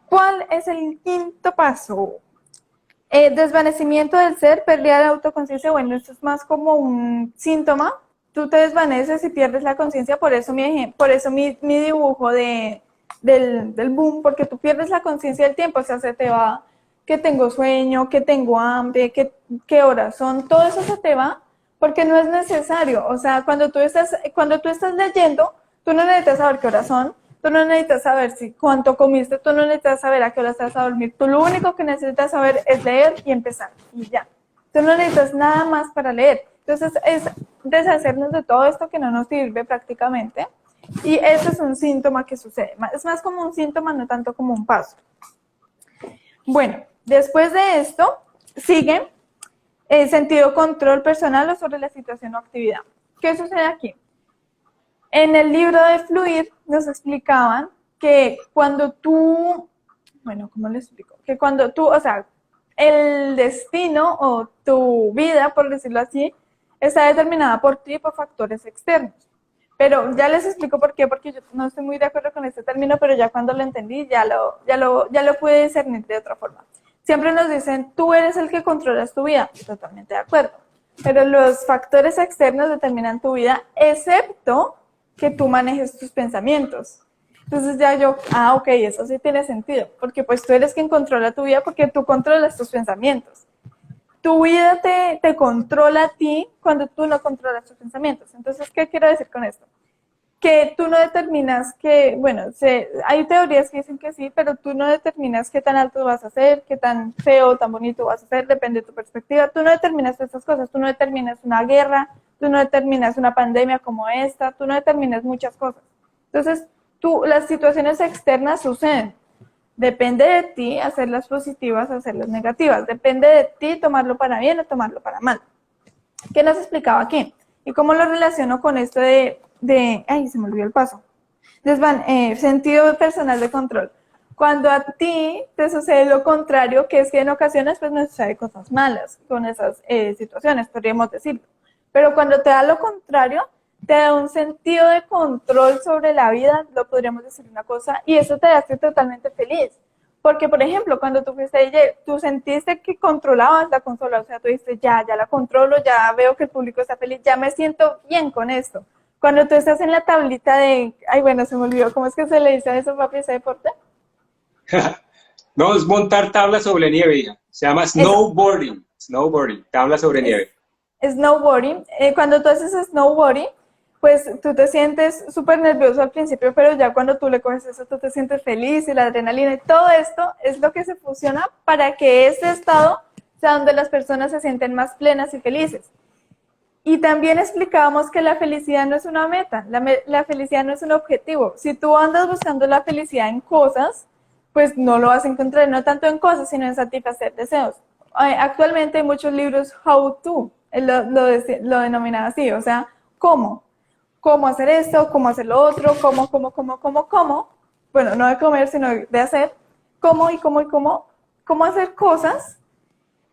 ¿Cuál es el quinto paso? Desvanecimiento del ser, pérdida de autoconciencia. Bueno, esto es más como un síntoma. Tú te desvaneces y pierdes la conciencia, por eso mi dibujo de del boom, porque tú pierdes la conciencia del tiempo, o sea, se te va que tengo sueño, que tengo hambre, qué horas son, todo eso se te va porque no es necesario. O sea, cuando tú estás leyendo, tú no necesitas saber qué horas son, tú no necesitas saber cuánto comiste, tú no necesitas saber a qué horas te vas a dormir. Tú lo único que necesitas saber es leer y empezar, y ya. Tú no necesitas nada más para leer. Entonces, es deshacernos de todo esto que no nos sirve prácticamente. Y eso es un síntoma que sucede. Es más como un síntoma, no tanto como un paso. Bueno, después de esto, sigue el sentido control personal o sobre la situación o actividad. ¿Qué sucede aquí? En el libro de Fluir nos explicaban que cuando tú, bueno, ¿cómo le explico? Que cuando tú, o sea, el destino o tu vida, por decirlo así, está determinada por ti y por factores externos. Pero ya les explico por qué, porque yo no estoy muy de acuerdo con este término, pero ya cuando lo entendí, ya lo pude discernir de otra forma. Siempre nos dicen, tú eres el que controlas tu vida. Totalmente de acuerdo. Pero los factores externos determinan tu vida, excepto que tú manejes tus pensamientos. Entonces ya yo, ok, eso sí tiene sentido, porque pues tú eres quien controla tu vida porque tú controlas tus pensamientos. Tu vida te controla a ti cuando tú no controlas tus pensamientos. Entonces, ¿qué quiero decir con esto? Que tú no determinas que, bueno, hay teorías que dicen que sí, pero tú no determinas qué tan alto vas a ser, qué tan feo o tan bonito vas a ser, depende de tu perspectiva. Tú no determinas estas cosas, tú no determinas una guerra, tú no determinas una pandemia como esta, tú no determinas muchas cosas. Entonces, las situaciones externas suceden. Depende de ti hacerlas positivas, hacerlas negativas. Depende de ti tomarlo para bien o tomarlo para mal. ¿Qué nos explicaba aquí? ¿Y cómo lo relaciono con esto ay, se me olvidó el paso. Sentido personal de control. Cuando a ti te sucede lo contrario, que es que en ocasiones pues nos sucede cosas malas con esas situaciones, podríamos decirlo. Pero cuando te da lo contrario, te da un sentido de control sobre la vida, lo podríamos decir una cosa, y eso te hace totalmente feliz. Porque, por ejemplo, cuando tú fuiste DJ, tú sentiste que controlabas la consola, o sea, tú dices, ya la controlo, ya veo que el público está feliz, ya me siento bien con esto. Cuando tú estás en la tablita ay, bueno, se me olvidó, ¿cómo es que se le dice a eso, papi, ese deporte? No, es montar tablas sobre nieve, hija. Se llama snowboarding. Snowboarding, tabla sobre nieve. Snowboarding. Cuando tú haces snowboarding, pues tú te sientes súper nervioso al principio, pero ya cuando tú le coges eso, tú te sientes feliz y la adrenalina y todo esto es lo que se fusiona para que ese estado sea donde las personas se sienten más plenas y felices. Y también explicábamos que la felicidad no es una meta, la felicidad no es un objetivo. Si tú andas buscando la felicidad en cosas, pues no lo vas a encontrar, no tanto en cosas, sino en satisfacer deseos. Actualmente hay muchos libros how to, lo denominaba así, o sea, ¿cómo? ¿Cómo hacer esto? ¿Cómo hacer lo otro? ¿Cómo? Bueno, no de comer, sino de hacer. ¿Cómo hacer cosas?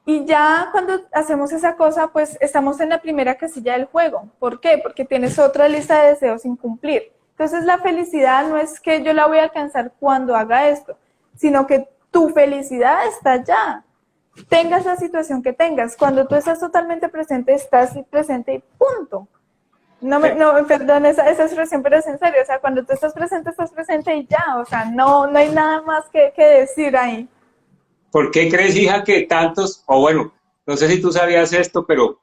Y ya cuando hacemos esa cosa, pues estamos en la primera casilla del juego. ¿Por qué? Porque tienes otra lista de deseos sin cumplir. Entonces la felicidad no es que yo la voy a alcanzar cuando haga esto, sino que tu felicidad está allá. Tengas la situación que tengas. Cuando tú estás totalmente presente, estás presente y punto. Perdón, esa expresión, pero es en serio. O sea, cuando tú estás presente y ya. O sea, no hay nada más que decir ahí. ¿Por qué crees, hija, que tantos, o bueno, no sé si tú sabías esto, pero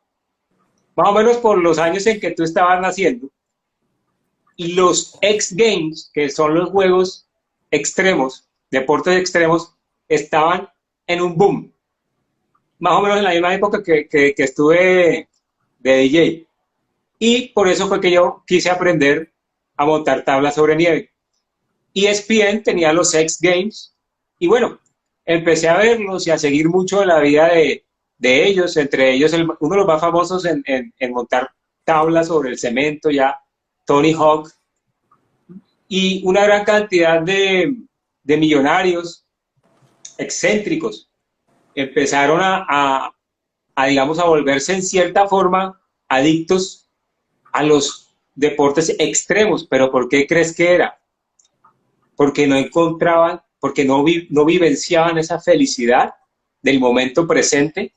más o menos por los años en que tú estabas naciendo, y los X Games, que son los juegos extremos, deportes extremos, estaban en un boom? Más o menos en la misma época que estuve de DJ. Y por eso fue que yo quise aprender a montar tablas sobre nieve. ESPN tenía los X Games, y bueno, empecé a verlos y a seguir mucho la vida de ellos, entre ellos uno de los más famosos en montar tablas sobre el cemento, ya Tony Hawk, y una gran cantidad de millonarios excéntricos empezaron digamos, a volverse en cierta forma adictos a los deportes extremos. ¿Pero por qué crees que era? Porque no encontraban, porque no vivenciaban esa felicidad del momento presente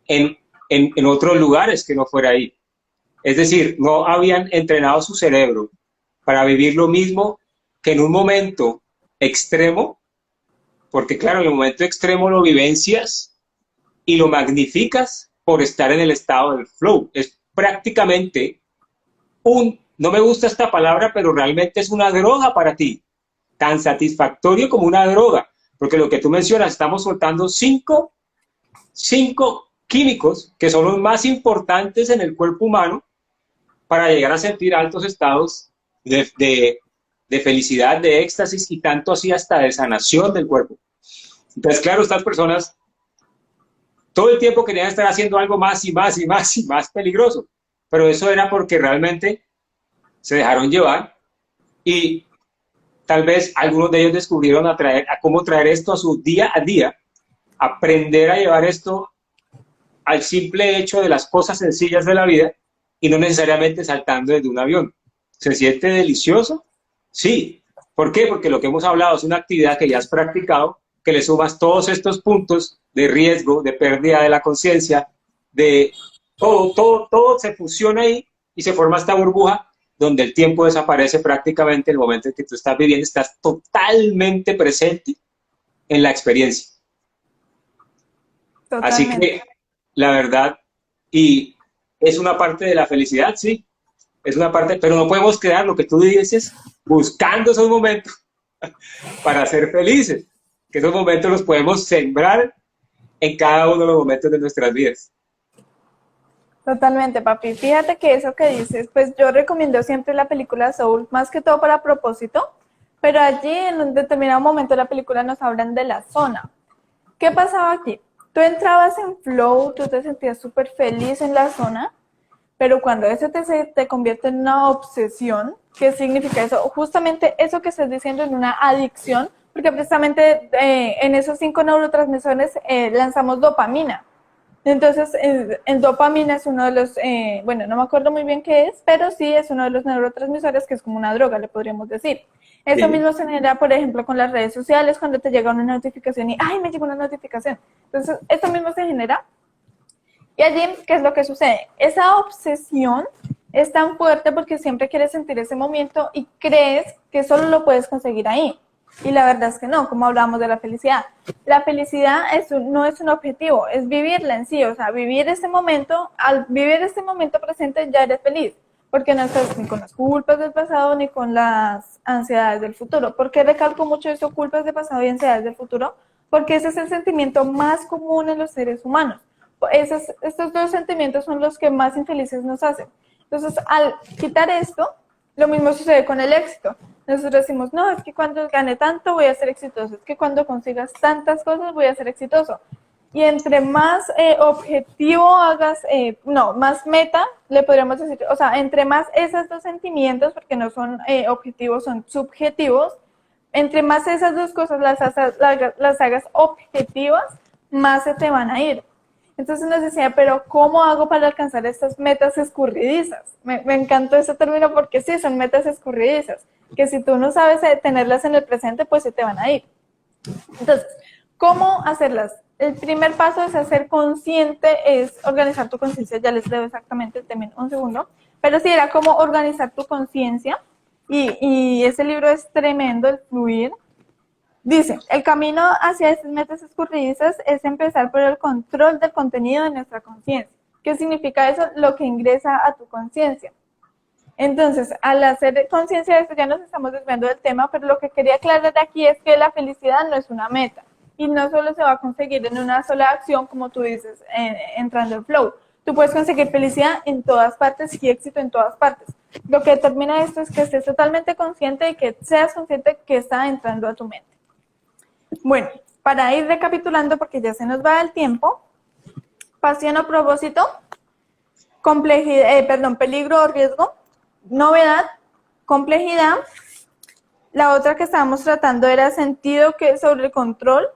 en otros lugares que no fuera ahí. Es decir, no habían entrenado su cerebro para vivir lo mismo que en un momento extremo, porque claro, en el momento extremo lo vivencias y lo magnificas por estar en el estado del flow. Es prácticamente no me gusta esta palabra, pero realmente es una droga para ti, tan satisfactorio como una droga, porque lo que tú mencionas, estamos soltando cinco químicos que son los más importantes en el cuerpo humano para llegar a sentir altos estados de felicidad, de éxtasis y tanto así hasta de sanación del cuerpo. Entonces, claro, estas personas todo el tiempo querían estar haciendo algo más y más y más y más peligroso, pero eso era porque realmente se dejaron llevar y tal vez algunos de ellos descubrieron a cómo traer esto a su día a día, aprender a llevar esto al simple hecho de las cosas sencillas de la vida y no necesariamente saltando desde un avión. ¿Se siente delicioso? Sí. ¿Por qué? Porque lo que hemos hablado es una actividad que ya has practicado, que le sumas todos estos puntos de riesgo, de pérdida de la conciencia, de todo se fusiona ahí y se forma esta burbuja donde el tiempo desaparece prácticamente en el momento en que tú estás viviendo, estás totalmente presente en la experiencia. Totalmente. Así que, la verdad, y es una parte de la felicidad, sí, es una parte, pero no podemos quedar, lo que tú dices, buscando esos momentos para ser felices, que esos momentos los podemos sembrar en cada uno de los momentos de nuestras vidas. Totalmente, papi. Fíjate que eso que dices, pues yo recomiendo siempre la película Soul, más que todo para propósito, pero allí en un determinado momento de la película nos hablan de la zona. ¿Qué pasaba aquí? Tú entrabas en flow, tú te sentías súper feliz en la zona, pero cuando eso te convierte en una obsesión, ¿qué significa eso? Justamente eso que estás diciendo en una adicción, porque precisamente en esos 5 neurotransmisores lanzamos dopamina. Entonces, el dopamina es uno de los, bueno, no me acuerdo muy bien qué es, pero sí es uno de los neurotransmisores que es como una droga, le podríamos decir. Eso mismo se genera, por ejemplo, con las redes sociales, cuando te llega una notificación y, ¡ay, me llegó una notificación! Entonces, esto mismo se genera. Y allí, ¿qué es lo que sucede? Esa obsesión es tan fuerte porque siempre quieres sentir ese momento y crees que solo lo puedes conseguir ahí. Y la verdad es que no, como hablamos de la felicidad. La felicidad no es un objetivo, es vivirla en sí, o sea, vivir ese momento, al vivir este momento presente ya eres feliz, porque no estás ni con las culpas del pasado ni con las ansiedades del futuro. ¿Por qué recalco mucho eso, culpas del pasado y ansiedades del futuro? Porque ese es el sentimiento más común en los seres humanos. Estos dos sentimientos son los que más infelices nos hacen. Entonces, al quitar esto, lo mismo sucede con el éxito. Nosotros decimos, no, es que cuando gane tanto voy a ser exitoso, es que cuando consigas tantas cosas voy a ser exitoso. Y entre más objetivo hagas, más meta, le podríamos decir, o sea, entre más esos dos sentimientos, porque no son objetivos, son subjetivos, entre más esas dos cosas las hagas objetivas, más se te van a ir. Entonces nos decía, pero ¿cómo hago para alcanzar estas metas escurridizas? Me encantó ese término porque sí, son metas escurridizas, que si tú no sabes tenerlas en el presente, pues se te van a ir. Entonces, ¿cómo hacerlas? El primer paso es hacer consciente, es organizar tu conciencia, ya les leo exactamente el término, un segundo, pero sí, era como organizar tu conciencia, y ese libro es tremendo, El Fluir. Dice, el camino hacia estas metas escurridizas es empezar por el control del contenido de nuestra conciencia. ¿Qué significa eso? Lo que ingresa a tu conciencia. Entonces, al hacer conciencia de esto, ya nos estamos desviando del tema, pero lo que quería aclarar aquí es que la felicidad no es una meta y no solo se va a conseguir en una sola acción, como tú dices, entrando en flow. Tú puedes conseguir felicidad en todas partes y éxito en todas partes. Lo que determina esto es que estés totalmente consciente y que seas consciente que está entrando a tu mente. Bueno, para ir recapitulando, porque ya se nos va el tiempo, pasión o propósito, peligro o riesgo, novedad, complejidad. La otra que estábamos tratando era sentido, que es sobre el control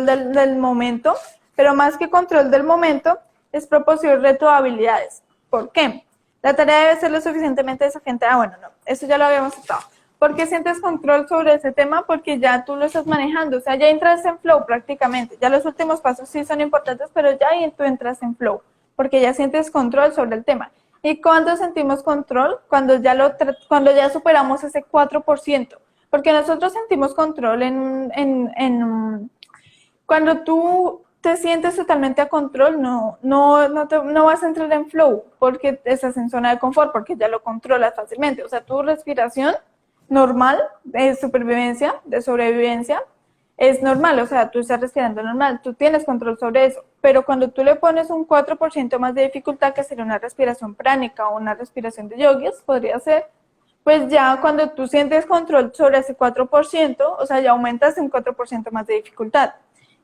del momento, pero más que control del momento, es propósito, reto, habilidades. ¿Por qué? La tarea debe ser lo suficientemente desafiante. Bueno, no, eso ya lo habíamos tratado. ¿Por qué sientes control sobre ese tema? Porque ya tú lo estás manejando, o sea, ya entras en flow prácticamente. Ya los últimos pasos sí son importantes, pero ya ahí tú entras en flow, porque ya sientes control sobre el tema. ¿Y cuándo sentimos control? Cuando ya superamos ese 4%. Porque nosotros sentimos control cuando tú te sientes totalmente a control, no vas a entrar en flow porque estás en zona de confort, porque ya lo controlas fácilmente. O sea, tu respiración normal de supervivencia, de sobrevivencia, es normal, o sea, tú estás respirando normal, tú tienes control sobre eso, pero cuando tú le pones un 4% más de dificultad, que sería una respiración pránica o una respiración de yogis, podría ser, pues ya cuando tú sientes control sobre ese 4%, o sea, ya aumentas un 4% más de dificultad.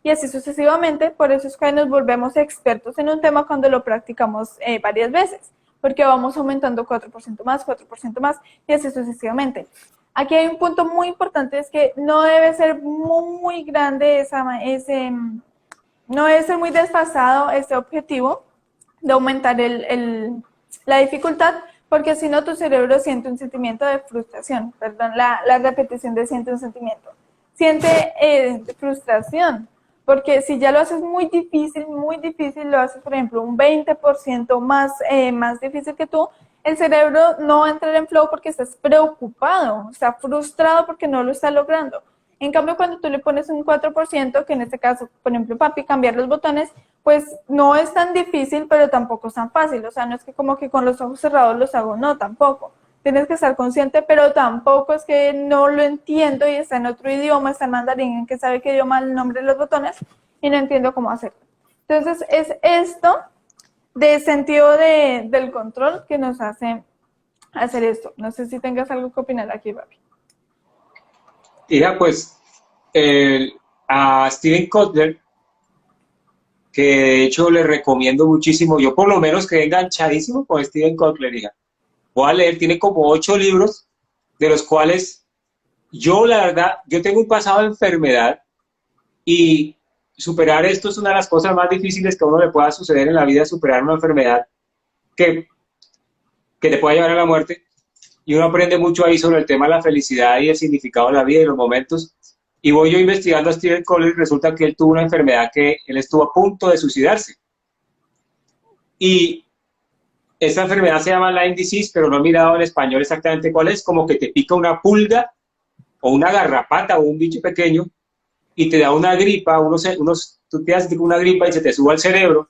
Y así sucesivamente, por eso es que nos volvemos expertos en un tema cuando lo practicamos varias veces, porque vamos aumentando 4% más, y así sucesivamente. Aquí hay un punto muy importante, es que no debe ser muy grande no debe ser muy desfasado ese objetivo de aumentar la dificultad, porque si no tu cerebro siente un sentimiento de frustración, perdón, la repetición de siente un sentimiento, siente frustración, porque si ya lo haces muy difícil, lo haces por ejemplo un 20% más difícil que tú, el cerebro no va a entrar en flow porque estás preocupado, está frustrado porque no lo está logrando. En cambio, cuando tú le pones un 4%, que en este caso, por ejemplo, papi, cambiar los botones, pues no es tan difícil, pero tampoco es tan fácil. O sea, no es que como que con los ojos cerrados los hago, no, tampoco. Tienes que estar consciente, pero tampoco es que no lo entiendo y está en otro idioma, está en mandarín, en que sabe qué idioma el nombre de los botones y no entiendo cómo hacerlo. Entonces, es esto de sentido del control que nos hace hacer esto. No sé si tengas algo que opinar aquí, papi. Hija, pues a Steven Kotler, que de hecho le recomiendo muchísimo, yo por lo menos quedé enganchadísimo con Steven Kotler, hija. Voy a leer, tiene como 8 libros, de los cuales yo, la verdad, yo tengo un pasado de enfermedad y superar esto es una de las cosas más difíciles que a uno le pueda suceder en la vida, superar una enfermedad que te pueda llevar a la muerte. Y uno aprende mucho ahí sobre el tema de la felicidad y el significado de la vida y los momentos. Y voy yo investigando a Steven Kotler y resulta que él tuvo una enfermedad que él estuvo a punto de suicidarse. Y esta enfermedad se llama Lyme disease, pero no he mirado en español exactamente cuál es, como que te pica una pulga o una garrapata o un bicho pequeño y te da una gripa, tú te haces una gripa y se te sube al cerebro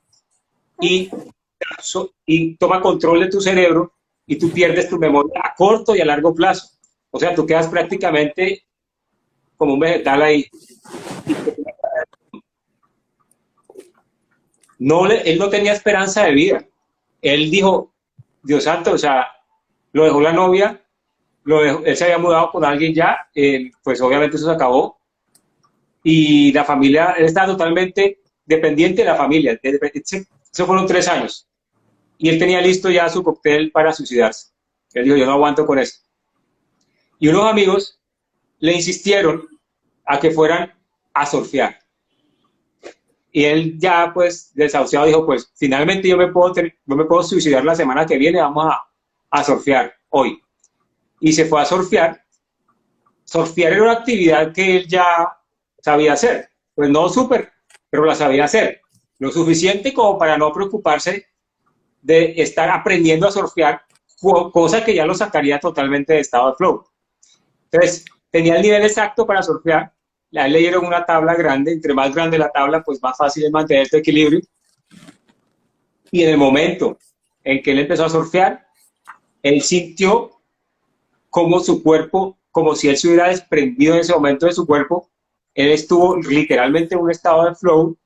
y toma control de tu cerebro y tú pierdes tu memoria a corto y a largo plazo. O sea, tú quedas prácticamente como un vegetal ahí. Él no tenía esperanza de vida. Él dijo, Dios santo, o sea, lo dejó la novia, él se había mudado con alguien ya, pues obviamente eso se acabó. Y la familia, él estaba totalmente dependiente de la familia. Eso fueron 3 años. Y él tenía listo ya su cóctel para suicidarse. Él dijo, yo no aguanto con eso. Y unos amigos le insistieron a que fueran a surfear. Y él ya, pues, desahuciado, dijo, pues, finalmente yo me puedo suicidar la semana que viene, vamos a surfear hoy. Y se fue a surfear. Surfear era una actividad que él ya sabía hacer. Pues no súper, pero la sabía hacer. Lo suficiente como para no preocuparse de estar aprendiendo a surfear, cosa que ya lo sacaría totalmente de estado de flow. Entonces, tenía el nivel exacto para surfear. Le dieron una tabla grande, entre más grande la tabla, pues más fácil es mantener tu equilibrio. Y en el momento en que él empezó a surfear, él sintió como su cuerpo, como si él se hubiera desprendido en ese momento de su cuerpo. Él estuvo literalmente en un estado de flow,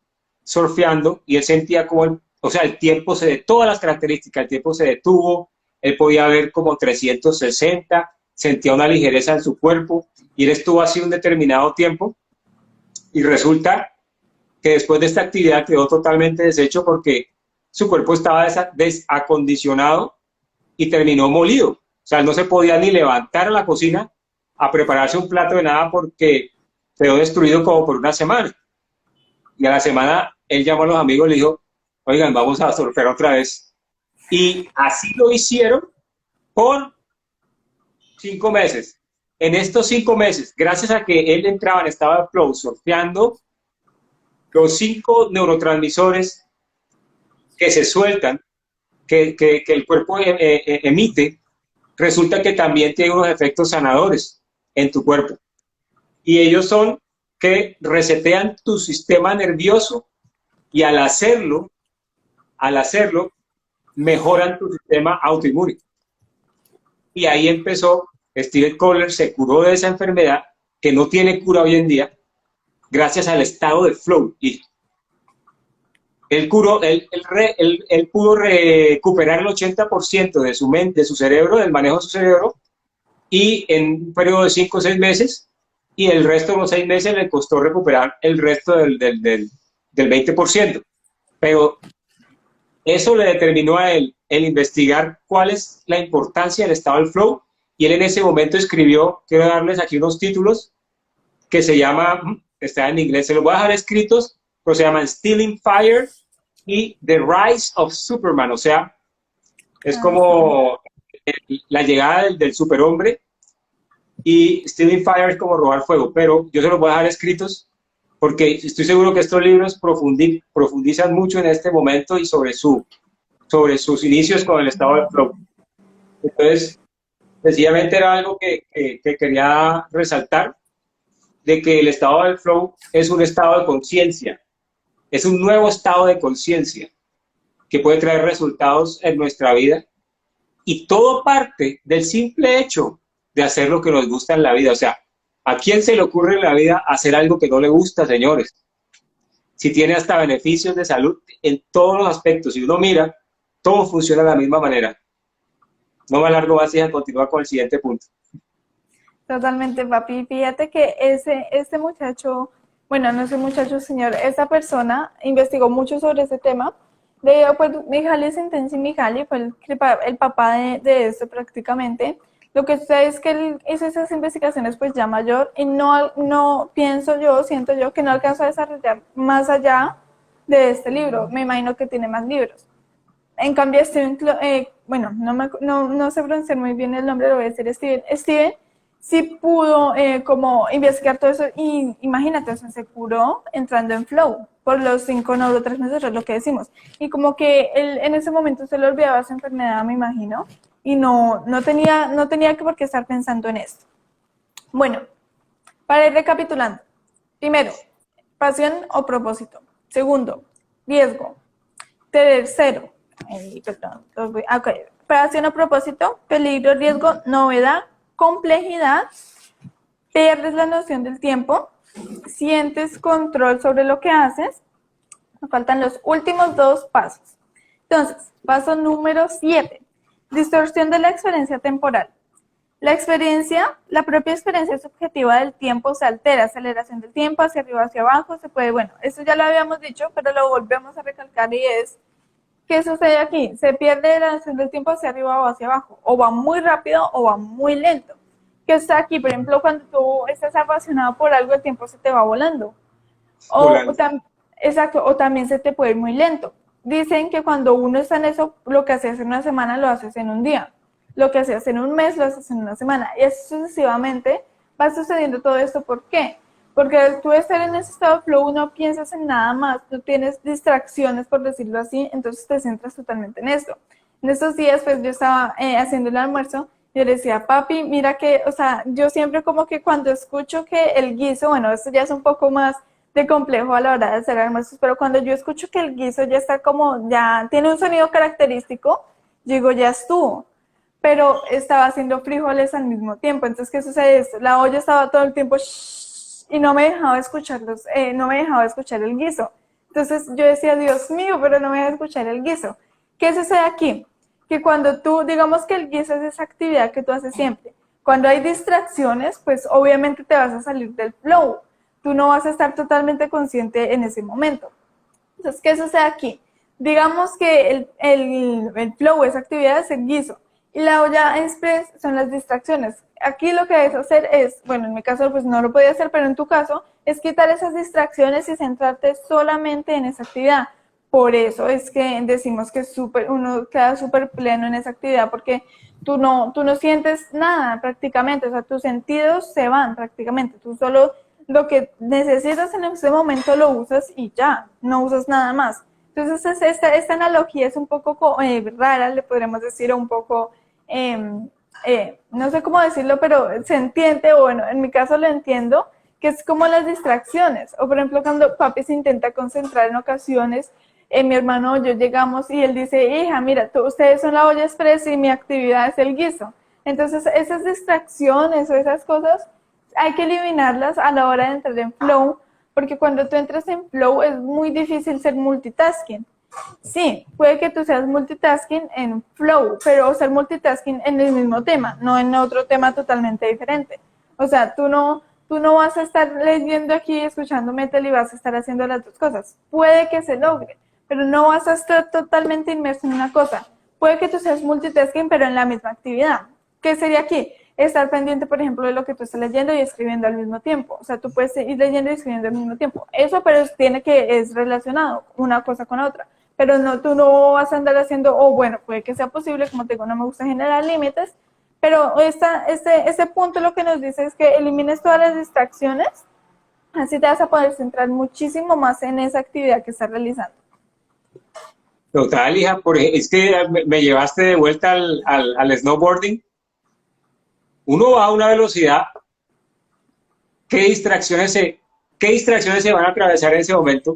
surfeando, y él sentía como, el tiempo todas las características, el tiempo se detuvo, él podía ver como 360, sentía una ligereza en su cuerpo, y él estuvo así un determinado tiempo, y resulta que después de esta actividad quedó totalmente deshecho porque su cuerpo estaba desacondicionado y terminó molido. O sea, él no se podía ni levantar a la cocina a prepararse un plato de nada porque quedó destruido como por una semana. Y a la semana él llamó a los amigos y le dijo, oigan, vamos a surfear otra vez. Y así lo hicieron por 5 meses. En estos 5 meses, gracias a que él entraba en estado de flow surfeando, los 5 neurotransmisores que se sueltan, que el cuerpo emite, resulta que también tiene unos efectos sanadores en tu cuerpo. y ellos son que resetean tu sistema nervioso y al hacerlo, mejoran tu sistema autoinmune. Y ahí empezó, Steven Kohler se curó de esa enfermedad que no tiene cura hoy en día, gracias al estado de flow. Y él pudo recuperar el 80% de su mente, de su cerebro, del manejo de su cerebro, y en un periodo de 5 o 6 meses, y el resto de los 6 meses le costó recuperar el resto del 20%. Pero eso le determinó a él el investigar cuál es la importancia del estado del flow, y él en ese momento escribió, quiero darles aquí unos títulos, que se llama, está en inglés, se los voy a dejar escritos, pero se llaman Stealing Fire y The Rise of Superman, o sea, es como la llegada del superhombre, y Stealing Fire es como robar fuego, pero yo se los voy a dejar escritos porque estoy seguro que estos libros profundizan mucho en este momento y sobre sus inicios con el estado del flow. Entonces, sencillamente era algo que quería resaltar, de que el estado del flow es un estado de conciencia, es un nuevo estado de conciencia que puede traer resultados en nuestra vida, y todo parte del simple hecho de hacer lo que nos gusta en la vida. O sea, ¿a quién se le ocurre en la vida hacer algo que no le gusta, señores? Si tiene hasta beneficios de salud en todos los aspectos, si uno mira, todo funciona de la misma manera. No me alargo más y a continuar con el siguiente punto. Totalmente, papi. Fíjate que este muchacho, bueno, no es un muchacho, señor, esta persona investigó mucho sobre ese tema. Pues Mihaly Csikszentmihalyi fue el papá de esto prácticamente. Lo que sucede es que él hizo esas investigaciones pues ya mayor, y no siento yo que no alcanzó a desarrollar más allá de este libro. Me imagino que tiene más libros. En cambio, bueno, no sé pronunciar muy bien el nombre, lo voy a decir Steven sí pudo como investigar todo eso, y imagínate, o sea, se curó entrando en flow por los 5 neurotransmisores, lo que decimos, y como que él en ese momento se le olvidaba su enfermedad, me imagino, y no tenía que por qué estar pensando en esto. Bueno, para ir recapitulando, primero, pasión o propósito. Segundo, riesgo. Tercero, pasión o propósito, peligro, riesgo, novedad, complejidad, pierdes la noción del tiempo, sientes control sobre lo que haces. Nos faltan los últimos 2 pasos. Entonces, paso número 7, distorsión de la experiencia temporal. La propia experiencia subjetiva del tiempo se altera, aceleración del tiempo hacia arriba, hacia abajo, se puede, bueno, eso ya lo habíamos dicho, pero lo volvemos a recalcar, y es, ¿qué sucede aquí? Se pierde la noción del tiempo hacia arriba o hacia abajo, o va muy rápido o va muy lento. ¿Qué está aquí? Por ejemplo, cuando tú estás apasionado por algo, el tiempo se te va volando. Exacto, o también se te puede ir muy lento. Dicen que cuando uno está en eso, lo que haces en una semana lo haces en un día. Lo que haces en un mes lo haces en una semana. Y así sucesivamente va sucediendo todo esto. ¿Por qué? Porque al tú estar en ese estado de flow no piensas en nada más, no tienes distracciones, por decirlo así, entonces te centras totalmente en esto. En estos días, pues yo estaba haciendo el almuerzo, yo le decía, papi, mira que, o sea, yo siempre como que cuando escucho que el guiso, bueno, esto ya es un poco más de complejo a la hora de hacer almuerzos, pero cuando yo escucho que el guiso ya está como, ya tiene un sonido característico, yo digo, ya estuvo. Pero estaba haciendo frijoles al mismo tiempo, entonces, ¿qué sucede? La olla estaba todo el tiempo y no me dejaba no me dejaba escuchar el guiso. Entonces yo decía, Dios mío, pero no me deja escuchar el guiso. ¿Qué sucede aquí? Que cuando tú, digamos que el guiso es esa actividad que tú haces siempre, cuando hay distracciones, pues obviamente te vas a salir del flow. Tú no vas a estar totalmente consciente en ese momento. Entonces, ¿qué sucede aquí? Digamos que el flow, esa actividad es el guiso, y la olla express son las distracciones. Aquí lo que debes hacer es, bueno, en mi caso pues no lo podía hacer, pero en tu caso es quitar esas distracciones y centrarte solamente en esa actividad. Por eso es que decimos que uno queda súper pleno en esa actividad, porque tú no sientes nada prácticamente, o sea, tus sentidos se van prácticamente, tú solo lo que necesitas en ese momento lo usas y ya, no usas nada más. Entonces esta analogía es un poco rara, le podríamos decir, o un poco, no sé cómo decirlo, pero se entiende, o bueno, en mi caso lo entiendo, que es como las distracciones. O por ejemplo, cuando papi se intenta concentrar en ocasiones, mi hermano o yo llegamos y él dice, hija, mira, ustedes son la olla express y mi actividad es el guiso. Entonces, esas distracciones o esas cosas hay que eliminarlas a la hora de entrar en flow, porque cuando tú entras en flow es muy difícil ser multitasking. Sí, puede que tú seas multitasking en flow, pero ser multitasking en el mismo tema, no en otro tema totalmente diferente. O sea, tú no vas a estar leyendo aquí, escuchando metal y vas a estar haciendo las dos cosas. Puede que se logre, pero no vas a estar totalmente inmerso en una cosa. Puede que tú seas multitasking, pero en la misma actividad. ¿Qué sería aquí? Estar pendiente, por ejemplo, de lo que tú estás leyendo y escribiendo al mismo tiempo. O sea, tú puedes ir leyendo y escribiendo al mismo tiempo. Eso, pero es relacionado una cosa con la otra. Pero no, tú no vas a andar haciendo, bueno, puede que sea posible, como te digo, no me gusta generar límites, pero este punto lo que nos dice es que elimines todas las distracciones, así te vas a poder centrar muchísimo más en esa actividad que estás realizando. Total, hija, es que me llevaste de vuelta al snowboarding. Uno va a una velocidad, ¿qué distracciones se van a atravesar en ese momento?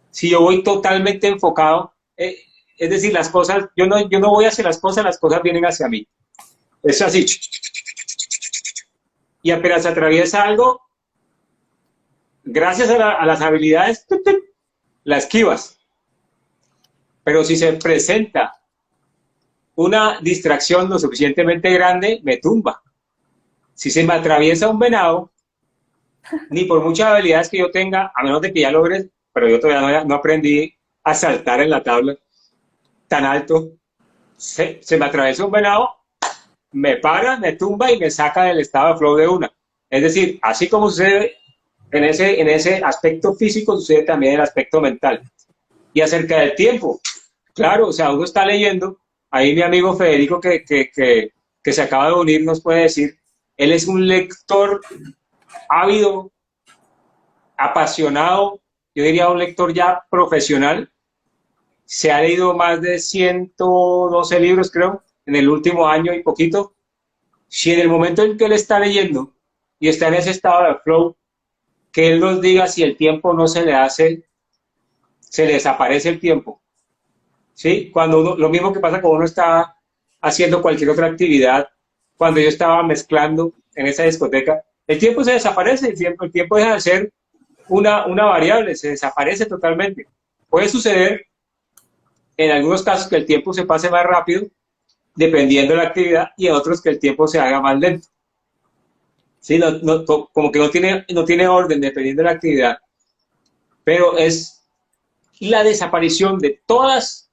Si yo voy totalmente enfocado, es decir, las cosas, yo no voy hacia las cosas vienen hacia mí. Es así. Y apenas atraviesa algo, gracias a las habilidades, la esquivas. Pero si se presenta una distracción lo suficientemente grande, me tumba. Si se me atraviesa un venado, ni por muchas habilidades que yo tenga, a menos de que ya logres, pero yo todavía no aprendí a saltar en la tabla tan alto, se me atraviesa un venado, me para, me tumba y me saca del estado de flow de una. Es decir, así como sucede en ese aspecto físico, sucede también en el aspecto mental. Y acerca del tiempo, claro, o sea, uno está leyendo, ahí mi amigo Federico que se acaba de unir nos puede decir, él es un lector ávido, apasionado, yo diría un lector ya profesional, se ha leído más de 112 libros, creo, en el último año y poquito. Si en el momento en que él está leyendo y está en ese estado de flow, que él nos diga si el tiempo no se le hace, se le desaparece el tiempo. ¿Sí? Lo mismo que pasa cuando uno está haciendo cualquier otra actividad, cuando yo estaba mezclando en esa discoteca, el tiempo se desaparece, el tiempo deja de ser una variable, se desaparece totalmente. Puede suceder en algunos casos que el tiempo se pase más rápido, dependiendo de la actividad, y en otros que el tiempo se haga más lento. ¿Sí? Como que no tiene orden dependiendo de la actividad, pero es la desaparición de todos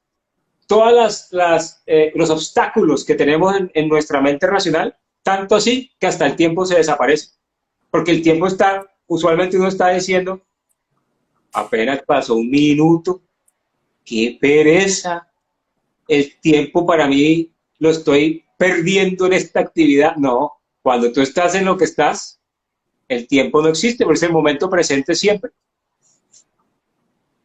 los obstáculos que tenemos en nuestra mente racional, tanto así que hasta el tiempo se desaparece. Porque el tiempo usualmente uno está diciendo, apenas pasó un minuto, qué pereza, el tiempo para mí lo estoy perdiendo en esta actividad. No, cuando tú estás en lo que estás, el tiempo no existe, porque es el momento presente siempre.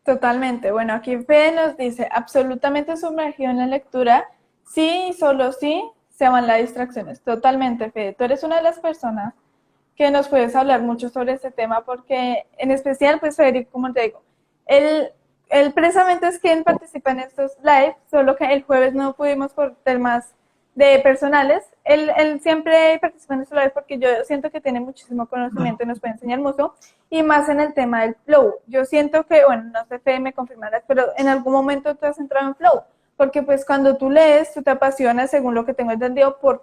Totalmente. Bueno, aquí Fede nos dice, absolutamente sumergido en la lectura, sí y solo sí se van las distracciones. Totalmente, Fede. Tú eres una de las personas que nos puedes hablar mucho sobre este tema porque, en especial, pues Federico, como te digo, él precisamente es quien participa en estos live, solo que el jueves no pudimos por temas de personales. Él siempre participa en estos live porque yo siento que tiene muchísimo conocimiento y nos puede enseñar mucho, y más en el tema del flow. Yo siento que, bueno, no sé, Fede, me confirmarás, pero en algún momento tú has entrado en flow, porque pues cuando tú lees, tú te apasionas, según lo que tengo entendido, por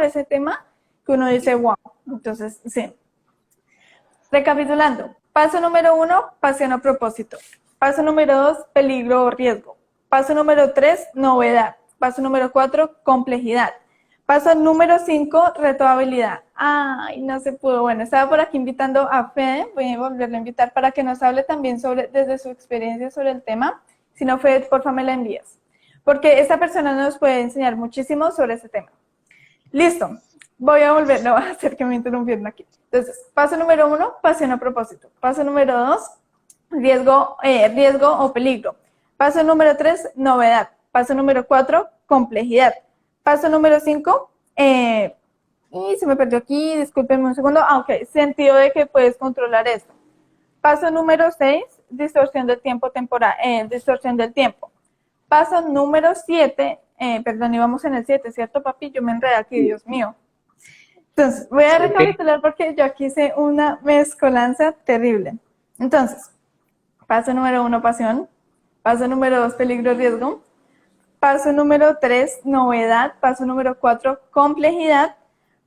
ese tema, que uno dice, wow. Entonces, sí. Recapitulando, paso número 1, pasión o propósito. Paso número 2, peligro o riesgo. Paso número 3, novedad. Paso número 4, complejidad. Paso número 5, reto de habilidad. Ay, no se pudo. Bueno, estaba por aquí invitando a Fede, voy a volverlo a invitar para que nos hable también desde su experiencia sobre el tema. Si no, Fede, porfa, me la envías. Porque esta persona nos puede enseñar muchísimo sobre ese tema. Listo. Voy a volverlo a hacer que me interrumpieron aquí. Entonces, paso número 1, pasión o propósito. Paso número 2, riesgo o peligro. Paso número 3, novedad. Paso número 4, complejidad. Paso número 5, Y se me perdió aquí, discúlpenme un segundo. Ah, ok, sentido de que puedes controlar esto. Paso número 6, distorsión del tiempo temporal, distorsión del tiempo. Paso número 7, perdón, íbamos en el 7, ¿cierto, papi? Yo me enredé aquí, Dios mío. Entonces, voy a recapitular porque yo aquí hice una mezcolanza terrible. Entonces, paso número 1, pasión. Paso número 2, peligro, riesgo. Paso número 3, novedad. Paso número 4, complejidad.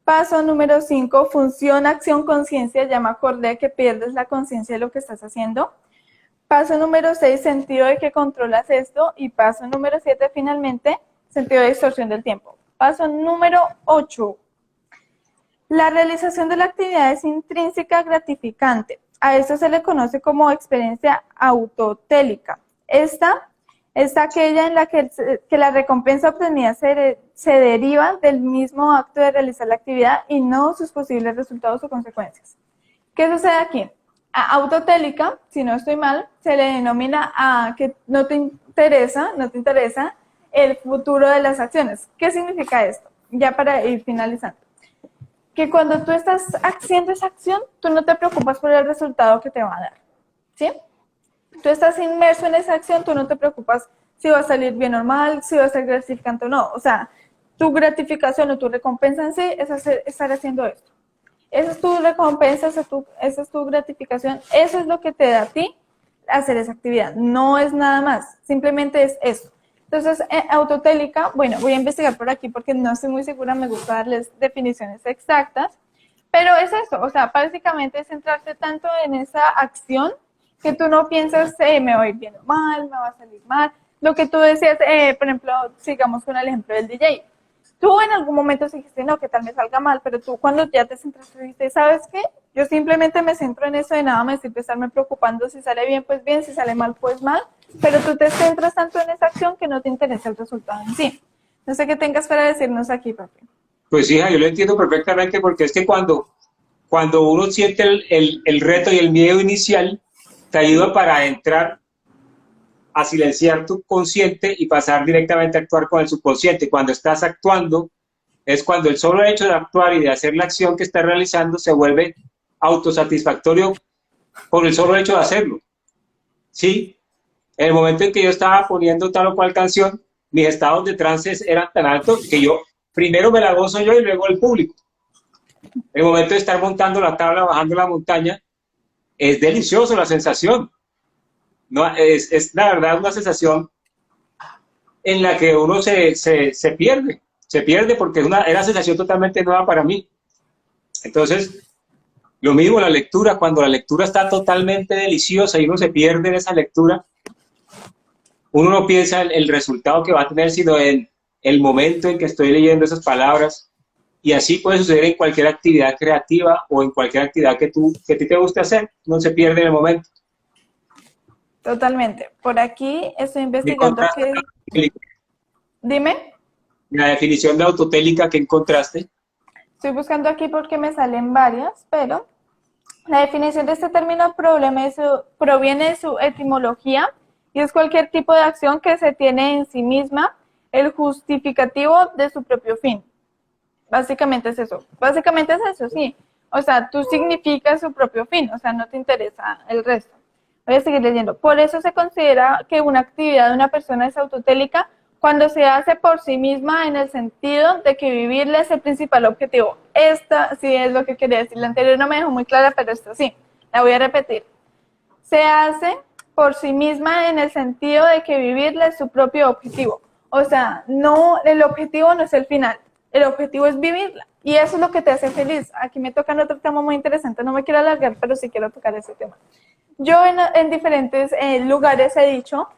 Paso número 5, función, acción, conciencia. Ya me acordé que pierdes la conciencia de lo que estás haciendo. Paso número 6, sentido de que controlas esto. Y paso número 7, finalmente, sentido de distorsión del tiempo. Paso número 8. La realización de la actividad es intrínseca gratificante. A esto se le conoce como experiencia autotélica. Esta es aquella en la que la recompensa obtenida se deriva del mismo acto de realizar la actividad y no sus posibles resultados o consecuencias. ¿Qué sucede aquí? A autotélica, si no estoy mal, se le denomina a que no te interesa el futuro de las acciones. ¿Qué significa esto? Ya para ir finalizando. Que cuando tú estás haciendo esa acción, tú no te preocupas por el resultado que te va a dar, ¿sí? Tú estás inmerso en esa acción, tú no te preocupas si va a salir bien o mal, si va a ser gratificante o no. O sea, tu gratificación o tu recompensa en sí es estar haciendo esto. Esa es tu recompensa, esa es tu gratificación, eso es lo que te da a ti hacer esa actividad. No es nada más, simplemente es eso. Entonces, autotélica, bueno, voy a investigar por aquí porque no estoy muy segura, me gusta darles definiciones exactas, pero es eso, o sea, básicamente es centrarte tanto en esa acción que tú no piensas, me va a ir bien o mal, me va a salir mal. Lo que tú decías, por ejemplo, sigamos con el ejemplo del DJ. Tú en algún momento dijiste, no, que tal me salga mal, pero tú cuando ya te centraste, dijiste, ¿sabes qué? Yo simplemente me centro en eso, de nada me sirve estarme preocupando, si sale bien, pues bien, si sale mal, pues mal, pero tú te centras tanto en esa acción que no te interesa el resultado en sí. No sé qué tengas para decirnos aquí, papi. Pues hija, yo lo entiendo perfectamente porque es que cuando uno siente el reto y el miedo inicial, te ayuda para entrar a silenciar tu consciente y pasar directamente a actuar con el subconsciente. Cuando estás actuando, es cuando el solo hecho de actuar y de hacer la acción que estás realizando se vuelve autosatisfactorio por el solo hecho de hacerlo. ¿Sí? En el momento en que yo estaba poniendo tal o cual canción, mis estados de trance eran tan altos que yo primero me la gozo yo y luego el público. En el momento de estar montando la tabla, bajando la montaña, es delicioso la sensación. No, es la verdad una sensación en la que uno se pierde porque era una sensación totalmente nueva para mí. Entonces, lo mismo la lectura, cuando la lectura está totalmente deliciosa y uno se pierde en esa lectura, uno no piensa en el resultado que va a tener, sino en el momento en que estoy leyendo esas palabras. Y así puede suceder en cualquier actividad creativa o en cualquier actividad que a ti te guste hacer, no se pierde en el momento. Totalmente. Por aquí estoy investigando que... Dime. La definición de autotélica que encontraste. Estoy buscando aquí porque me salen varias, pero la definición de este término proviene de su etimología y es cualquier tipo de acción que se tiene en sí misma el justificativo de su propio fin. Básicamente es eso. Básicamente es eso, sí. O sea, tú significas su propio fin, o sea, no te interesa el resto. Voy a seguir leyendo. Por eso se considera que una actividad de una persona es autotélica cuando se hace por sí misma en el sentido de que vivirla es el principal objetivo. Esta sí es lo que quería decir. La anterior no me dejó muy clara, pero esta sí. La voy a repetir. Se hace por sí misma en el sentido de que vivirla es su propio objetivo. O sea, no, el objetivo no es el final. El objetivo es vivirla. Y eso es lo que te hace feliz. Aquí me tocan otro tema muy interesante. No me quiero alargar, pero sí quiero tocar ese tema. Yo en diferentes lugares he dicho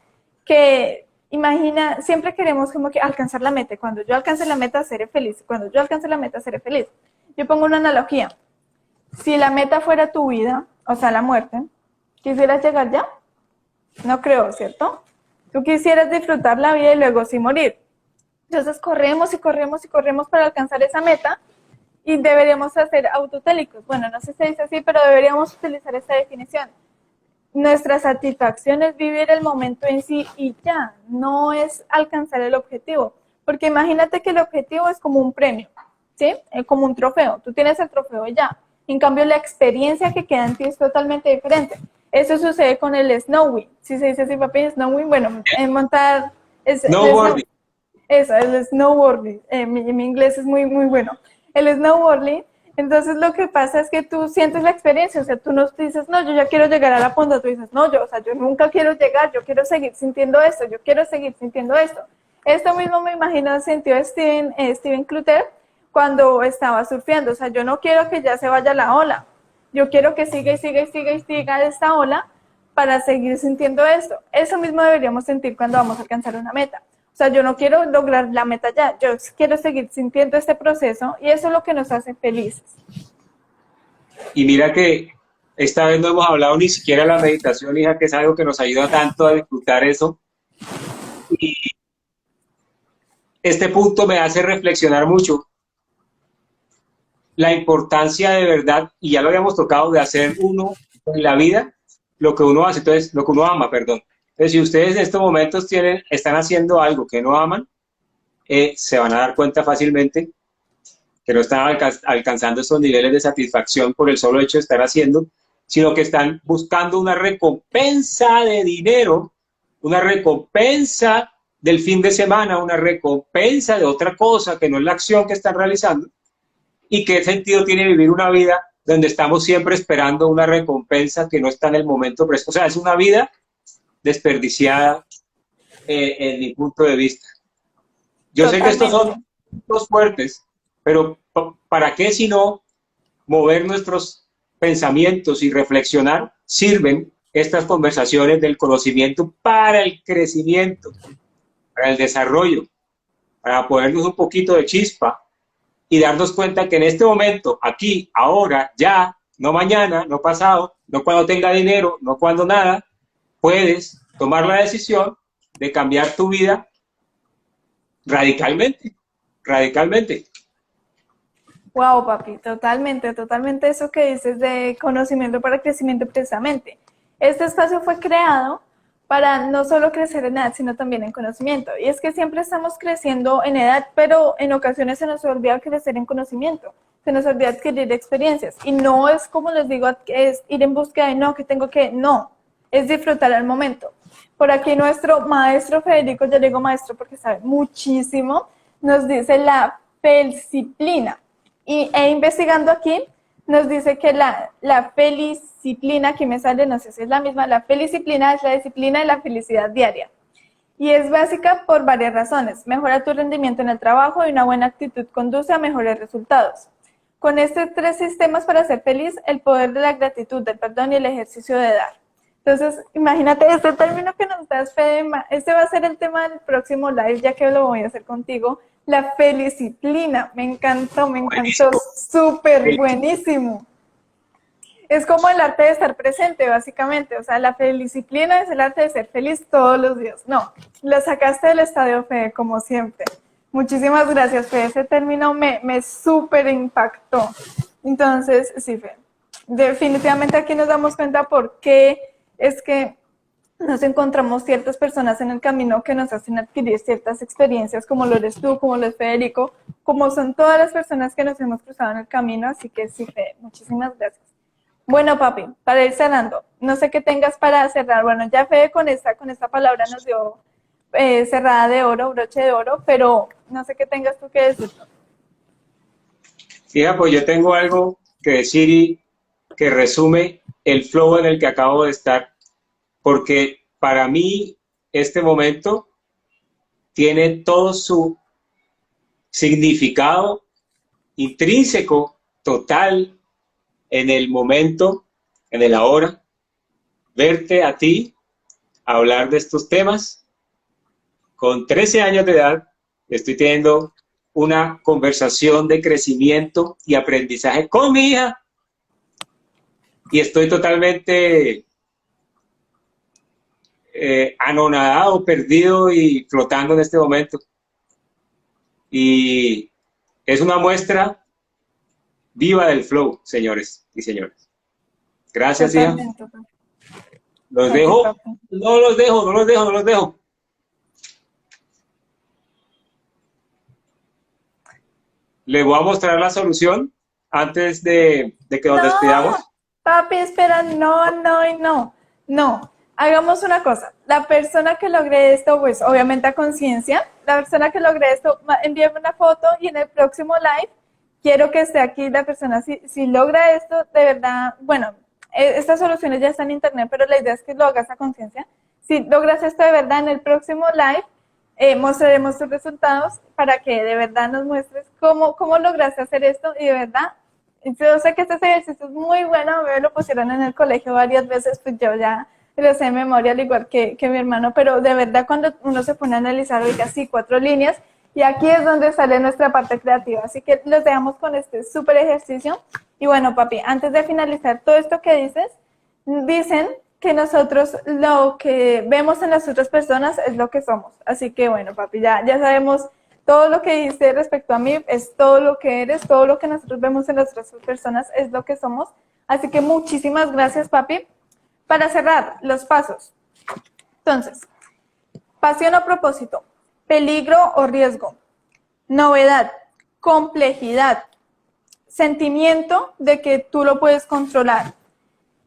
que, imagina, siempre queremos como que alcanzar la meta. Cuando yo alcance la meta, seré feliz. Cuando yo alcance la meta, seré feliz. Yo pongo una analogía. Si la meta fuera tu vida, o sea, la muerte, ¿quisieras llegar ya? No creo, ¿cierto? Tú quisieras disfrutar la vida y luego sí morir. Entonces corremos y corremos y corremos para alcanzar esa meta y deberíamos hacer autotélicos. Bueno, no sé si se dice así, pero deberíamos utilizar esta definición. Nuestra satisfacción es vivir el momento en sí y ya, no es alcanzar el objetivo. Porque imagínate que el objetivo es como un premio, ¿sí? Como un trofeo. Tú tienes el trofeo y ya. En cambio, la experiencia que queda en ti es totalmente diferente. Eso sucede con el snowing. Si se dice así, papi, snowing, bueno, montar... Snowboarding. Eso, el snowboarding. Mi inglés es muy, muy bueno. El snowboarding, entonces lo que pasa es que tú sientes la experiencia, o sea, tú no dices, no, yo ya quiero llegar a la punta, tú dices, no, yo, o sea, yo nunca quiero llegar, yo quiero seguir sintiendo esto, yo quiero seguir sintiendo esto. Esto mismo me imagino sintió Steven Cluter cuando estaba surfeando, o sea, yo no quiero que ya se vaya la ola, yo quiero que siga y siga y siga y siga esta ola para seguir sintiendo esto. Eso mismo deberíamos sentir cuando vamos a alcanzar una meta. O sea, yo no quiero lograr la meta ya, yo quiero seguir sintiendo este proceso y eso es lo que nos hace felices. Y mira que esta vez no hemos hablado ni siquiera de la meditación, hija, que es algo que nos ayuda tanto a disfrutar eso. Y este punto me hace reflexionar mucho la importancia de verdad, y ya lo habíamos tocado, de hacer uno en la vida lo que uno hace, entonces, lo que uno ama, perdón. Entonces, si ustedes en estos momentos están haciendo algo que no aman, se van a dar cuenta fácilmente que no están alcanzando estos niveles de satisfacción por el solo hecho de estar haciendo, sino que están buscando una recompensa de dinero, una recompensa del fin de semana, una recompensa de otra cosa que no es la acción que están realizando. ¿Y qué sentido tiene vivir una vida donde estamos siempre esperando una recompensa que no está en el momento presente? O sea, es una vida desperdiciada en mi punto de vista. Yo sé que estos son puntos fuertes, pero ¿para qué si no mover nuestros pensamientos y reflexionar? Sirven estas conversaciones del conocimiento para el crecimiento, para el desarrollo, para ponernos un poquito de chispa y darnos cuenta que en este momento, aquí, ahora, ya, no mañana, no pasado, no cuando tenga dinero, no cuando nada, puedes tomar la decisión de cambiar tu vida radicalmente, radicalmente. Wow, papi, totalmente, totalmente eso que dices de conocimiento para crecimiento precisamente. Este espacio fue creado para no solo crecer en edad, sino también en conocimiento. Y es que siempre estamos creciendo en edad, pero en ocasiones se nos olvida crecer en conocimiento, se nos olvida adquirir experiencias. Y no es como les digo, es ir en búsqueda de no, que tengo que, no, es disfrutar el momento. Por aquí nuestro maestro Federico, ya digo maestro porque sabe muchísimo, nos dice la feldisciplina. E investigando aquí, nos dice que la feldisciplina, aquí me sale, no sé si es la misma, la feldisciplina es la disciplina de la felicidad diaria. Y es básica por varias razones. Mejora tu rendimiento en el trabajo y una buena actitud conduce a mejores resultados. Con estos tres sistemas para ser feliz, el poder de la gratitud, del perdón y el ejercicio de dar. Entonces, imagínate este término que nos das, Fede, este va a ser el tema del próximo live, ya que lo voy a hacer contigo. La feldisciplina, me encantó, súper buenísimo. Es como el arte de estar presente, básicamente. O sea, la feldisciplina es el arte de ser feliz todos los días. No, lo sacaste del estadio, Fede, como siempre. Muchísimas gracias, Fede. Ese término me súper impactó. Entonces, sí, Fede. Definitivamente aquí nos damos cuenta por qué es que nos encontramos ciertas personas en el camino que nos hacen adquirir ciertas experiencias, como lo eres tú, como lo es Federico, como son todas las personas que nos hemos cruzado en el camino. Así que sí, Fede, muchísimas gracias. Bueno, papi, para ir cerrando, no sé qué tengas para cerrar. Bueno, ya Fede con esta palabra nos dio cerrada de oro, broche de oro, pero no sé qué tengas tú que decir. Fija, pues yo tengo algo que decir y que resume el flow en el que acabo de estar, porque para mí este momento tiene todo su significado intrínseco, total, en el momento, en el ahora, verte a ti hablar de estos temas. Con 13 años de edad estoy teniendo una conversación de crecimiento y aprendizaje con mi hija y estoy totalmente anonadado, perdido y flotando en este momento. Y es una muestra viva del flow, señores y señores. Gracias, hija. Los dejo. No los dejo. Le voy a mostrar la solución antes de que nos despidamos. Papi, espera, no. Hagamos una cosa. La persona que logre esto, pues obviamente a conciencia, la persona que logre esto, envíame una foto y en el próximo live quiero que esté aquí la persona. Si logra esto, de verdad, bueno, estas soluciones ya están en internet, pero la idea es que lo hagas a conciencia. Si logras esto de verdad en el próximo live, mostraremos tus resultados para que de verdad nos muestres cómo lograste hacer esto y de verdad, yo sé que este ejercicio es muy bueno, me lo pusieron en el colegio varias veces, pues yo ya lo sé de memoria al igual que mi hermano, pero de verdad cuando uno se pone a analizar, oiga, sí, 4 líneas, y aquí es donde sale nuestra parte creativa, así que los dejamos con este súper ejercicio. Y bueno, papi, antes de finalizar todo esto que dicen que nosotros lo que vemos en las otras personas es lo que somos. Así que bueno, papi, ya sabemos todo lo que dice respecto a mí, es todo lo que eres, todo lo que nosotros vemos en las otras personas es lo que somos. Así que muchísimas gracias, papi. Para cerrar, los pasos. Entonces, pasión o propósito, peligro o riesgo, novedad, complejidad, sentimiento de que tú lo puedes controlar,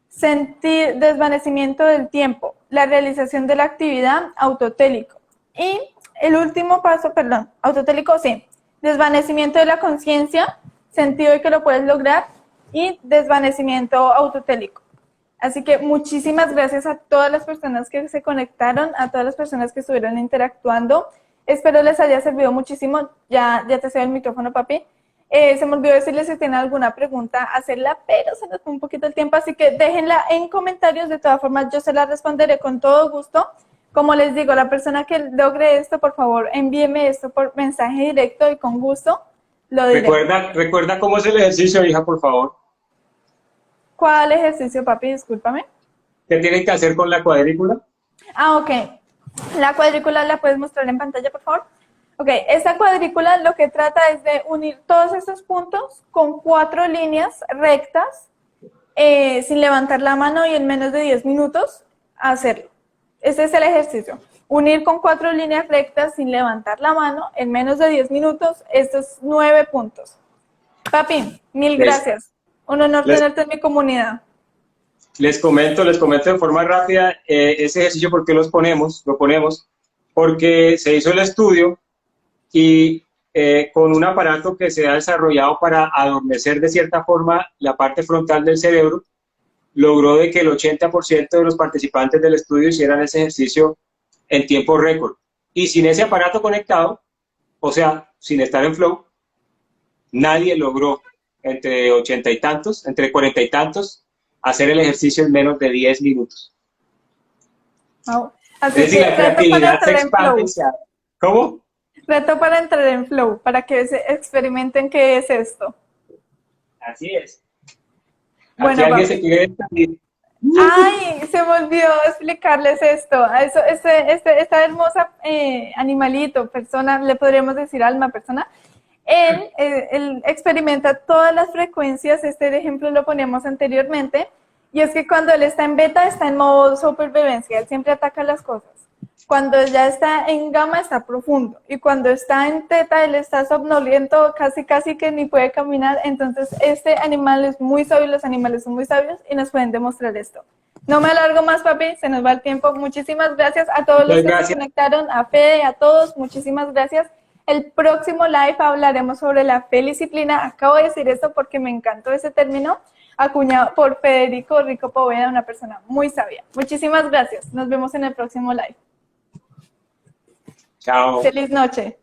sentir desvanecimiento del tiempo, la realización de la actividad, autotélico. Y el último paso, perdón, autotélico, sí, desvanecimiento de la conciencia, sentido de que lo puedes lograr y desvanecimiento autotélico. Así que muchísimas gracias a todas las personas que se conectaron, a todas las personas que estuvieron interactuando. Espero les haya servido muchísimo. Ya te cedo el micrófono, papi. Se me olvidó decirles si tienen alguna pregunta, hacerla, pero se nos fue un poquito el tiempo, así que déjenla en comentarios. De todas formas, yo se la responderé con todo gusto. Como les digo, la persona que logre esto, por favor, envíeme esto por mensaje directo y con gusto lo diré. Recuerda cómo es el ejercicio, hija, por favor. ¿Cuál ejercicio, papi? Discúlpame. ¿Qué tienen que hacer con la cuadrícula? Ah, ok. La cuadrícula la puedes mostrar en pantalla, por favor. Ok, esta cuadrícula lo que trata es de unir todos estos puntos con 4 líneas rectas, sin levantar la mano y en menos de 10 minutos hacerlo. Este es el ejercicio. Unir con 4 líneas rectas sin levantar la mano en menos de 10 minutos estos 9 puntos. Papi, mil gracias. Un honor tenerte en mi comunidad. Les comento de forma rápida ese ejercicio. ¿Por qué lo ponemos? Porque se hizo el estudio y con un aparato que se ha desarrollado para adormecer de cierta forma la parte frontal del cerebro, logró de que el 80% de los participantes del estudio hicieran ese ejercicio en tiempo récord. Y sin ese aparato conectado, o sea, sin estar en flow, nadie logró entre 80 y tantos, entre 40 y tantos, hacer el ejercicio en menos de 10 minutos. Oh. Así es decir, la creatividad se expande. ¿Cómo? Reto para entrar en flow, para que se experimenten qué es esto. Así es. Bueno, aquí alguien se quiere despedir. Ay, se me olvidó explicarles esto. Esta hermosa animalito, persona, le podríamos decir alma, persona, él experimenta todas las frecuencias. Este ejemplo lo poníamos anteriormente, y es que cuando él está en beta está en modo supervivencia, él siempre ataca las cosas. Cuando ya está en gamma está profundo, y cuando está en teta él está somnoliento, casi que ni puede caminar. Entonces este animal es muy sabio, los animales son muy sabios y nos pueden demostrar esto. No me alargo más, papi, se nos va el tiempo. Muchísimas gracias a todos los que se conectaron, a Fede, a todos, muchísimas gracias. El próximo live hablaremos sobre la felicipline. Acabo de decir esto porque me encantó ese término, acuñado por Federico Rico Poveda, una persona muy sabia. Muchísimas gracias. Nos vemos en el próximo live. Chao. Feliz noche.